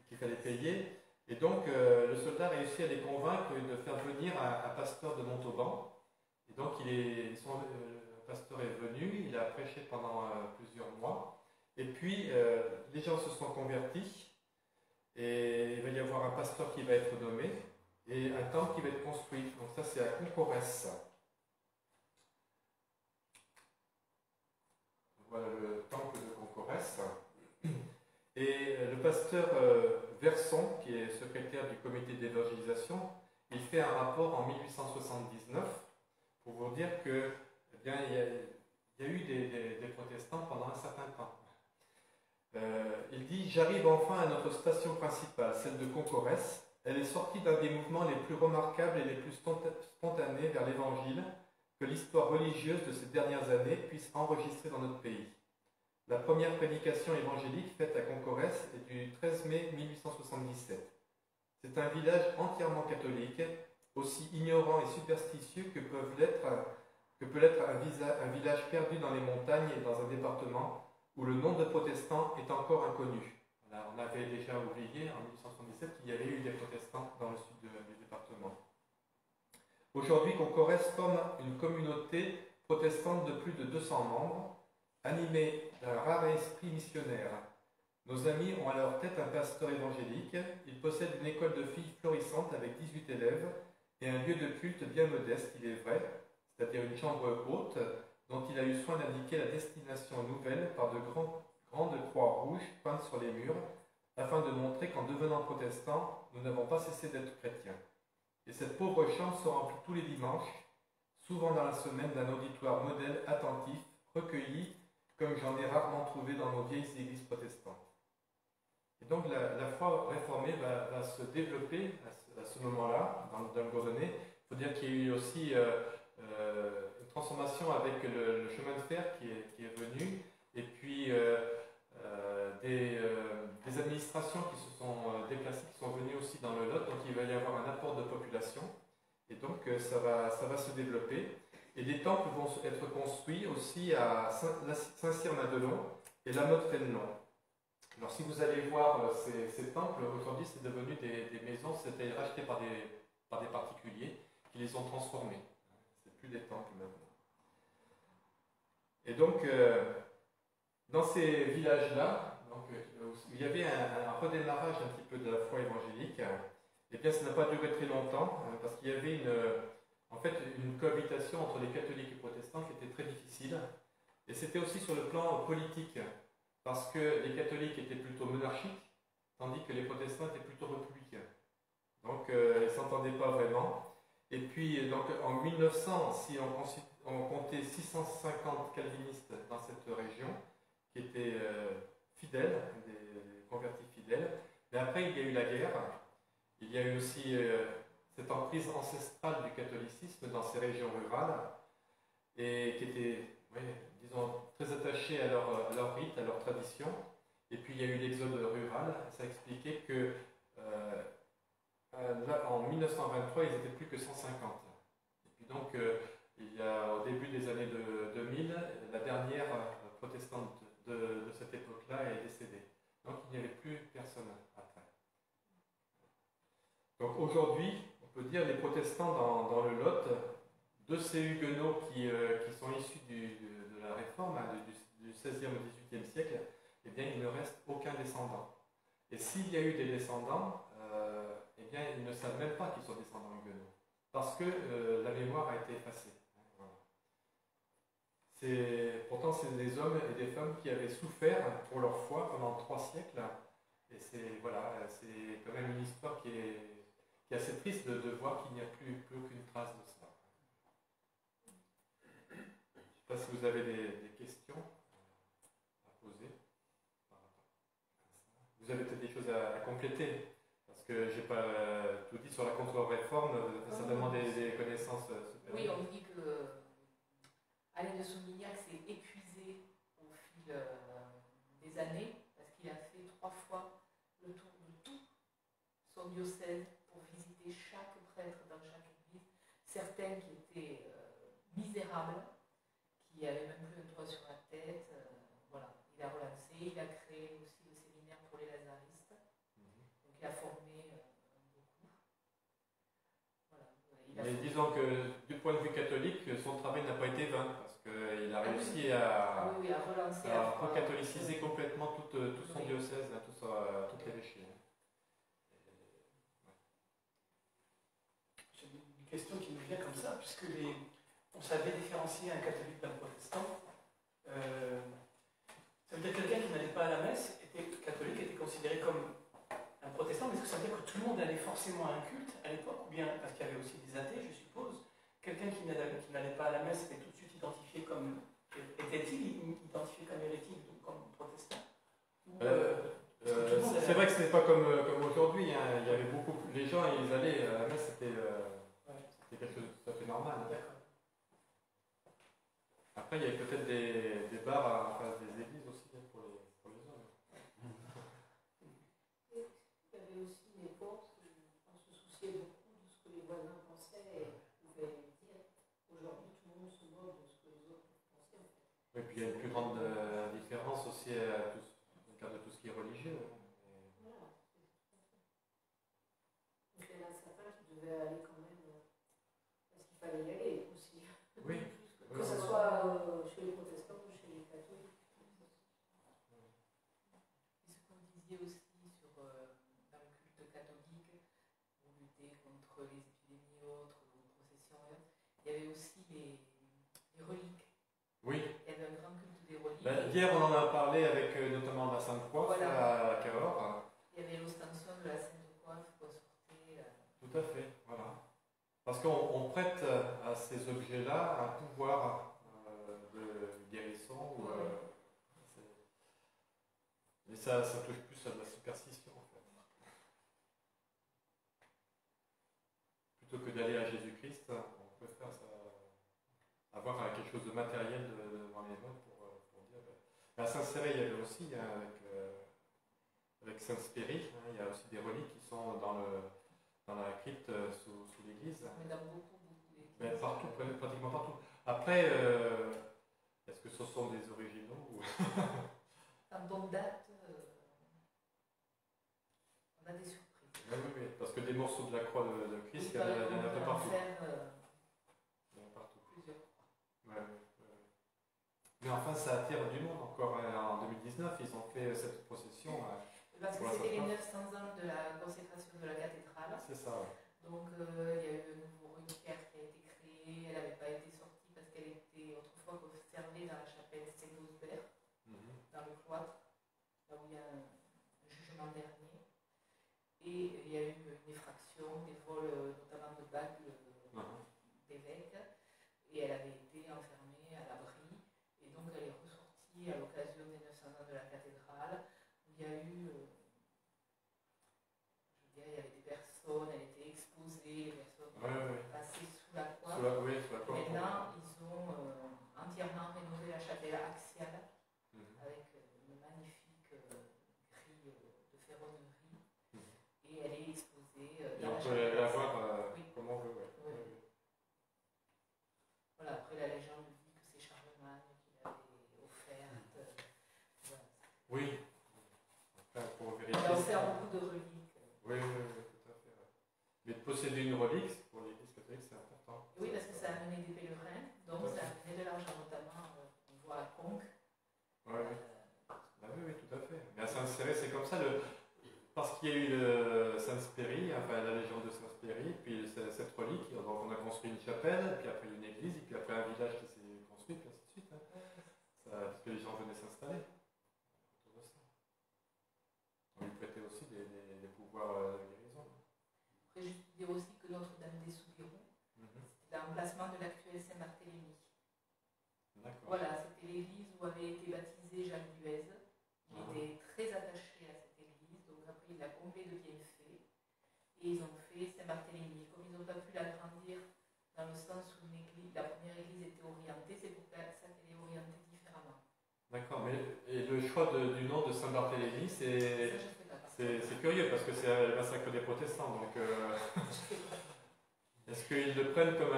qu'il fallait payer, et donc le soldat a réussi à les convaincre de faire venir un pasteur de Montauban. Et donc, le pasteur est venu, il a prêché pendant plusieurs mois, et puis les gens se sont convertis, et il va y avoir un pasteur qui va être nommé, et un temple qui va être construit. Donc ça, c'est à Concorès. Voilà le temple de Concorès. Et le pasteur Verson, qui est secrétaire du comité d'évangélisation, il fait un rapport en 1879 pour vous dire que, eh bien, il y a eu des protestants pendant un certain temps. Il dit « J'arrive enfin à notre station principale, celle de Concorès. Elle est sortie d'un des mouvements les plus remarquables et les plus spontanés vers l'Évangile que l'histoire religieuse de ces dernières années puisse enregistrer dans notre pays. La première prédication évangélique faite à Concorès est du 13 mai 1877. C'est un village entièrement catholique, aussi ignorant et superstitieux que peut l'être un village perdu dans les montagnes et dans un département où le nombre de protestants est encore inconnu. » Voilà, on avait déjà oublié en 1877 qu'il y avait eu des protestants dans le sud du département. Aujourd'hui, Concorès forme une communauté protestante de plus de 200 membres, animée d'un rare esprit missionnaire. Nos amis ont à leur tête un pasteur évangélique. Ils possèdent une école de filles florissante avec 18 élèves et un lieu de culte bien modeste, il est vrai, c'est-à-dire une chambre haute dont il a eu soin d'indiquer la destination nouvelle par de grandes croix rouges peintes sur les murs, afin de montrer qu'en devenant protestants, nous n'avons pas cessé d'être chrétiens. Et cette pauvre chambre se remplit tous les dimanches, souvent dans la semaine, d'un auditoire modèle attentif, recueilli, comme j'en ai rarement trouvé dans nos vieilles églises protestantes. Et donc la foi réformée va se développer à ce moment-là, dans le Bourdonnais. Il faut dire qu'il y a eu aussi une transformation avec le chemin de fer qui est venu, et puis des administrations qui se sont déplacées, qui sont venues aussi dans le Lot, donc il va y avoir un apport de population, et donc ça va se développer. Et des temples vont être construits aussi à Saint-Cyr-Madelon et La Motte-Fénelon. Alors si vous allez voir ces temples, aujourd'hui c'est devenu des maisons, c'était racheté par des particuliers qui les ont transformés. C'est plus des temples maintenant. Et donc, dans ces villages-là, il y avait un redémarrage un petit peu de la foi évangélique. Et bien, ça n'a pas duré très longtemps, parce qu'il y avait une cohabitation entre les catholiques et protestants qui était très difficile. Et c'était aussi sur le plan politique, parce que les catholiques étaient plutôt monarchiques, tandis que les protestants étaient plutôt républicains. Donc, ils ne s'entendaient pas vraiment. Et puis, donc, en 1900, si on comptait 650 calvinistes dans cette région, qui étaient fidèles, des convertis fidèles. Mais après, il y a eu la guerre. Il y a eu aussi cette emprise ancestrale du catholicisme dans ces régions rurales, et qui étaient, disons, très attachés à leur rite, à leur tradition. Et puis, il y a eu l'exode rural. Ça expliquait que en 1923, ils n'étaient plus que 150. Et puis donc, au début des années 2000, la dernière protestante de cette époque-là est décédée. Donc, il n'y avait plus personne après. Donc, aujourd'hui, on peut dire les protestants dans le Lot, de ces huguenots qui sont issus de la Réforme, du XVIe au XVIIIe siècle, eh bien, il ne reste aucun descendant. Et s'il y a eu des descendants, eh bien, ils ne savent même pas qu'ils sont descendants huguenots, parce que la mémoire a été effacée. Voilà. Pourtant, c'est des hommes et des femmes qui avaient souffert pour leur foi pendant 3 siècles, et c'est quand même une histoire qui est assez triste de voir qu'il n'y a plus aucune trace de cela. Je ne sais pas si vous avez des questions à poser par rapport à ça. Vous avez peut-être des choses à compléter, parce que je n'ai pas tout dit sur la contre-réforme, ça demande des connaissances supérieures. Oui, on dit que Alain de Soumignac s'est épuisé au fil des années, parce qu'il a fait 3 fois le tour de tout son diocèse pour visiter chaque prêtre dans chaque église. certains qui étaient misérables, qui n'avaient même plus un toit sur la tête. Voilà, il a relancé, il a créé aussi le séminaire pour les lazaristes. Donc il a formé beaucoup. Voilà, Mais disons que du point de vue catholique, son travail n'a pas été vain, parce qu'il a réussi à relancer, à recatholiciser complètement tout son diocèse, hein, toute l'évêché. J'ai une question qui me vient comme ça, puisque on savait différencier un catholique d'un protestant. Ça veut dire que quelqu'un qui n'allait pas à la messe, était catholique, était considéré comme un protestant, mais est-ce que ça veut dire que tout le monde allait forcément à un culte à l'époque, ou bien, parce qu'il y avait aussi des athées, je suppose, quelqu'un qui n'allait pas à la messe était tout de suite identifié comme, était-il identifié comme hérétique, donc comme protestant? C'est vrai que ce n'est pas comme aujourd'hui, hein. Il y avait beaucoup, les gens ils allaient à la messe, c'était quelque chose de tout à fait normal. D'accord. Après, il y avait peut-être des bars en face des églises aussi pour les hommes. Il y avait aussi une époque où on se souciait beaucoup de ce que les voisins pensaient et pouvaient dire. Aujourd'hui, tout le monde se moque de ce que les autres pensaient. En fait. Et puis il y a une plus grande différence aussi dans le cadre de tout ce qui est religieux. Voilà. Donc il y en a certains qui devaient aller quand même parce qu'il fallait y aller aussi. Oui. Que ce soit chez les protestants ou chez les catholiques. Et ce qu'on disait aussi dans le culte catholique, pour lutter contre les épidémies et autres, les processions, il y avait aussi les reliques. Oui. Il y avait un grand culte des reliques. Hier, on en a parlé avec notamment la Sainte Croix à Cahors. Il y avait l'ostension de la Sainte Croix qu'on sortait. Tout à fait, voilà. Parce qu'on prête à ces objets-là un pouvoir de guérison. Mais ça touche plus à de la superstition, en fait. Plutôt que d'aller à Jésus-Christ, on préfère avoir quelque chose de matériel devant les mains pour dire. À Saint-Céré, il y avait aussi, hein, avec Saint-Spéry, hein, il y a aussi des reliques qui sont dans la crypte sous l'église. Mais dans beaucoup d'églises. Mais partout, pratiquement partout. Après, est-ce que ce sont des originaux ou... Quand on date, on a des surprises. Oui, parce que des morceaux de la croix de Christ, il y en a un peu partout. Il y en a partout. Plusieurs. Ouais. Mais enfin, ça attire du monde encore. En 2019, ils ont fait cette procession. Parce que c'était les 900 ans de la consécration de la cathédrale. C'est ça, ouais. Donc il y a eu un nouveau reliquaire qui a été créé. Elle n'avait pas été sortie parce qu'elle était autrefois conservée dans la chapelle Saint-Osbert, dans le cloître, là où il y a un jugement dernier. Et il y a eu une effraction, des vols notamment de bagues d'évêques. Et elle avait été enfermée à l'abri. Et donc elle est ressortie à l'occasion des 900 ans de la cathédrale. Il y a eu, il y avait des personnes, elle était exposée, les personnes passées sous la croix. Maintenant, ils ont entièrement rénové la chapelle axiale avec une magnifique grille de ferronnerie et elle est exposée Et dans on la peut chapelle. la voir comme on veut. Voilà, après la légende dit que c'est Charlemagne qui l'avait offerte. Voilà. Oui. Pour vérifier. On sert beaucoup de reliques. Oui, tout à fait. Mais de posséder une relique, pour l'Église catholique, c'est important. Oui, parce que ça a amené des pèlerins, donc ça a amené de l'argent, notamment, on voit à Conques. Oui, tout à fait. Mais à Saint-Céré, c'est comme ça. Parce qu'il y a eu Saint-Spéry, enfin la légende de Saint-Spéry, puis cette relique, donc on a construit une chapelle, puis après une église, et puis après un village qui s'est construit, puis ainsi de suite. Parce que les gens venaient s'installer autour de ça. On lui prêtait aussi des pouvoirs de guérison. Après, juste dire aussi que Notre-Dame des Soubirous, c'était l'emplacement de l'actuel Saint-Barthélemy. D'accord. Voilà, c'était l'église où avait été baptisé Jacques Duez. Il était très attaché à cette église, donc après il l'a comblé de bienfaits. Et ils ont fait Saint-Barthélemy. Comme ils n'ont pas pu l'agrandir dans le sens où la première église était orientée, c'est pour ça qu'elle est orientée différemment. D'accord, mais et le choix du nom de Saint-Barthélemy, c'est curieux parce que c'est le massacre des protestants. Donc, est-ce qu'il ils le prennent comme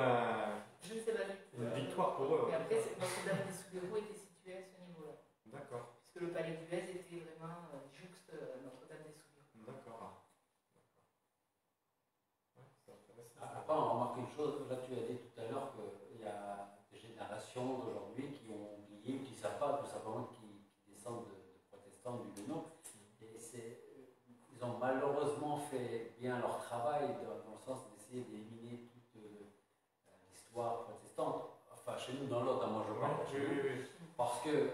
Je ne sais pas du tout. une victoire pour eux. Mais après, Notre-Dame des Soubirous était située à ce niveau-là. D'accord. Puisque le palais du Hez était vraiment juxte Notre-Dame des Soubirous. D'accord. Ouais, c'est intéressant. Après, on remarque une chose, là tu as dit tout à l'heure qu'il y a des générations d'aujourd'hui qui ont oublié, qui ne savent pas tout simplement qui descendent de protestants du Guénon. Et ils ont malheureusement fait bien leur travail dans le sens d'essayer d'éliminer toute l'histoire protestante. Enfin, chez nous, dans l'autre, moi je parle. Oui. Parce que,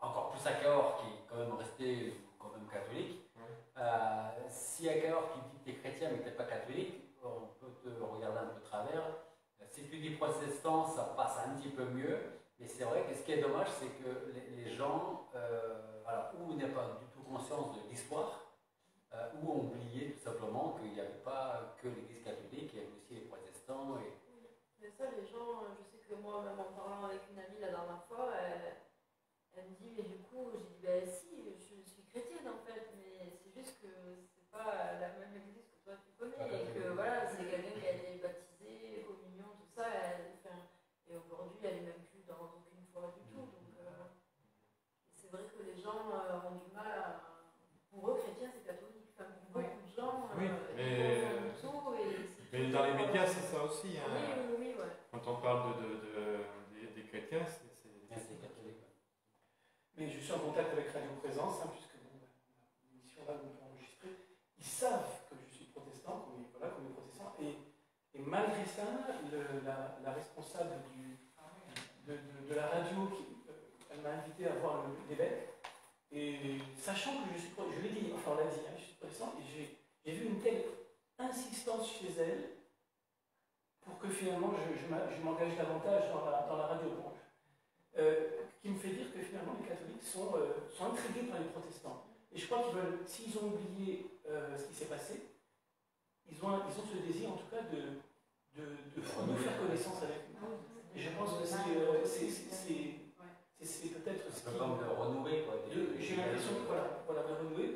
encore plus à Cahors, qui est quand même resté quand même catholique, si à Cahors tu dis que tu es chrétien mais que tu n'es pas catholique, on peut te regarder un peu de travers. Si tu dis protestant, ça passe un petit peu mieux. Mais c'est vrai que ce qui est dommage, c'est que les gens, ou n'aient pas du tout conscience de l'histoire, ou ont oublié tout simplement qu'il n'y avait pas que l'Église catholique, il y avait aussi les protestants. Mais ça, les gens, je sais que moi, même en parlant avec une amie la dernière fois, elle me dit, mais du coup, j'ai dit, ben si, je suis chrétienne en fait, mais c'est juste que c'est pas la même église que toi tu connais, et que voilà, c'est quelqu'un qui a été baptisé, communion, tout ça, et aujourd'hui, elle est même plus dans aucune foi du tout. Donc, c'est vrai que les gens ont du mal à. Pour eux, chrétien, c'est catholique. Enfin, pour beaucoup de gens, Oui, mais dans les médias, c'est ça aussi. Hein. Oui, ouais. Quand on parle des chrétiens, c'est catholique. Mais je suis en contact avec Radio Présence, puisque l'émission là, nous peut enregistrer. Ils savent que je suis protestant, comme les protestants, et malgré ça, la responsable de la radio, elle m'a invité à voir l'évêque, et sachant que je suis protestant, je l'ai dit, enfin on l'a dit, je suis protestant, et j'ai vu une telle insistance chez elle pour que finalement je m'engage davantage dans la radio. Qui me fait dire que finalement les catholiques sont intrigués par les protestants. Et je crois qu'ils veulent, s'ils ont oublié ce qui s'est passé, ils ont ce désir en tout cas de faire connaissance avec nous. Et je pense que c'est peut-être ce qui... de renouer, quoi. J'ai l'impression de renouer.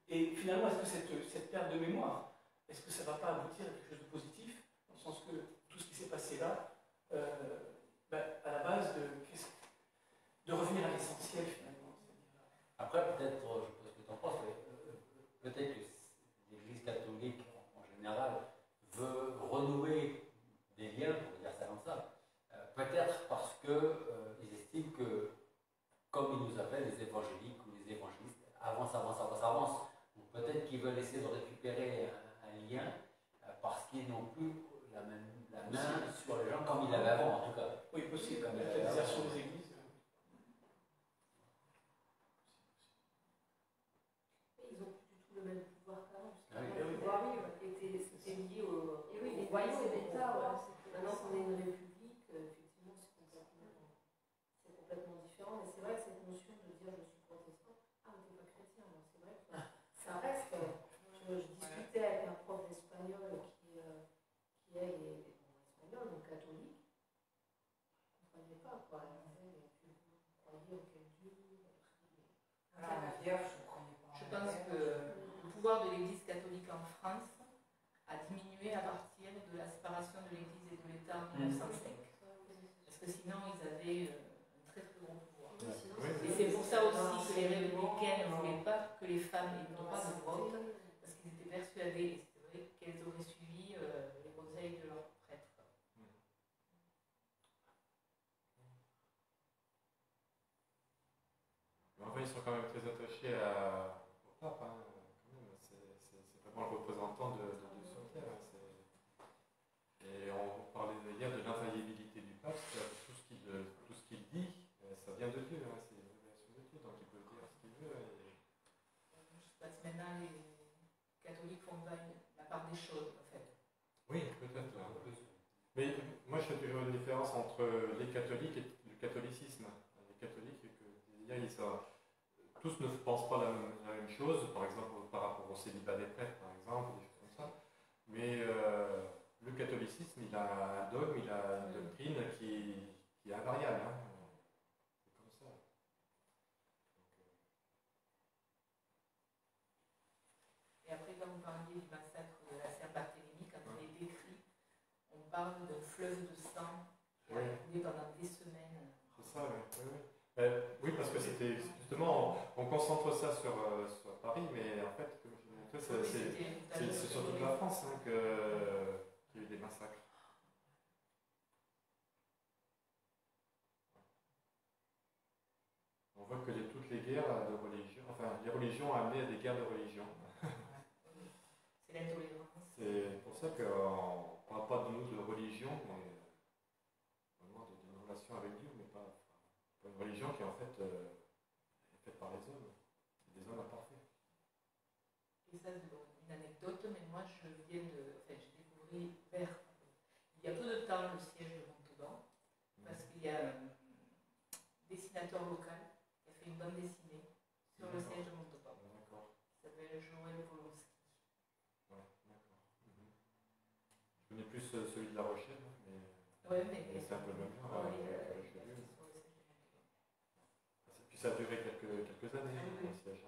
Et finalement, est-ce que cette perte de mémoire, est-ce que ça ne va pas aboutir à quelque chose de positif, dans le sens que tout ce qui s'est passé là, à la base de revenir à l'essentiel finalement. Après, peut-être, je ne sais pas ce que tu en penses, mais peut-être que l'Église catholique en général veut renouer des liens, pour dire ça comme ça, peut-être parce qu'ils estiment que, comme ils nous appellent les évangéliques ou les évangélistes, avance. Donc peut-être qu'ils veulent essayer de récupérer un lien parce qu'ils n'ont plus la main sur les gens comme ils l'avaient avant, en tout cas. Oui, possible, comme la désertion des églises. Ils ont plus du tout le même pouvoir qu'avant. Le pouvoir était lié au royaume et l'État. Maintenant qu'on est une république, effectivement, c'est complètement différent. Mais c'est vrai que cette notion de dire je suis protestant, ah, mais t'es pas chrétien, alors c'est vrai que ça reste. Je discutais avec un prof d'espagnol qui elle, est espagnole, donc catholique. Je ne comprenais pas, quoi. Elle disait, mais vous croyez en quel Dieu? La Vierge, je pense que le pouvoir de l'Église catholique en France a diminué à partir de la séparation de l'Église et de l'État en 1905. Parce que sinon, ils avaient un très très gros pouvoir. Et c'est pour ça aussi que les républicains ne voulaient pas que les femmes aient le droit de vote, parce qu'ils étaient persuadés, et c'était vrai, qu'elles auraient suivi les conseils de leurs prêtres. Enfin, ils sont quand même très attachés au pape. Hein. C'est vraiment le représentant de son terre. Et on parlait hier de l'infaillibilité du pape. Tout ce qu'il dit, ça vient de Dieu. Hein. C'est une révélation de Dieu. Donc il peut dire ce qu'il veut. Je ne sais pas si maintenant les catholiques font pas la part des choses, en fait. Oui, peut-être. Mais moi, je fais toujours une différence entre les catholiques et le catholicisme. Les catholiques, tous ne pensent pas la même chose, par exemple par rapport au célibat des prêtres, par exemple, des choses comme ça. Mais le catholicisme, il a un dogme, il a une doctrine qui est invariable. Hein. C'est comme ça. Et après, quand vous parliez du massacre de la Saint-Barthélemy, quand il est décrit parle d'un fleuve de sang qui a Oui. coulé pendant des semaines. C'est ça, oui. Oui, parce que c'était justement, on concentre ça sur Paris, mais en fait, comme je l'ai montré, c'est sur toute la France hein, qu'il y a eu des massacres. On voit que toutes les guerres de religion, enfin, les religions ont amené à des guerres de religion. C'est l'intolérance. C'est pour ça qu'on ne parle pas de nous de religion, mais vraiment d'une relation avec Dieu, mais pas une religion qui en fait est faite par les hommes, des hommes imparfaits. Et ça, c'est une anecdote, mais moi, j'ai découvert il y a peu de temps le siège de Montauban, parce qu'il y a un dessinateur local qui a fait une bande dessinée sur le siège de Montauban. D'accord. Qui s'appelle Joël Volonsky. Ouais, d'accord. Je connais plus celui de La Rochelle, mais c'est un peu le même genre. Puis ça a duré quelques années, le siège.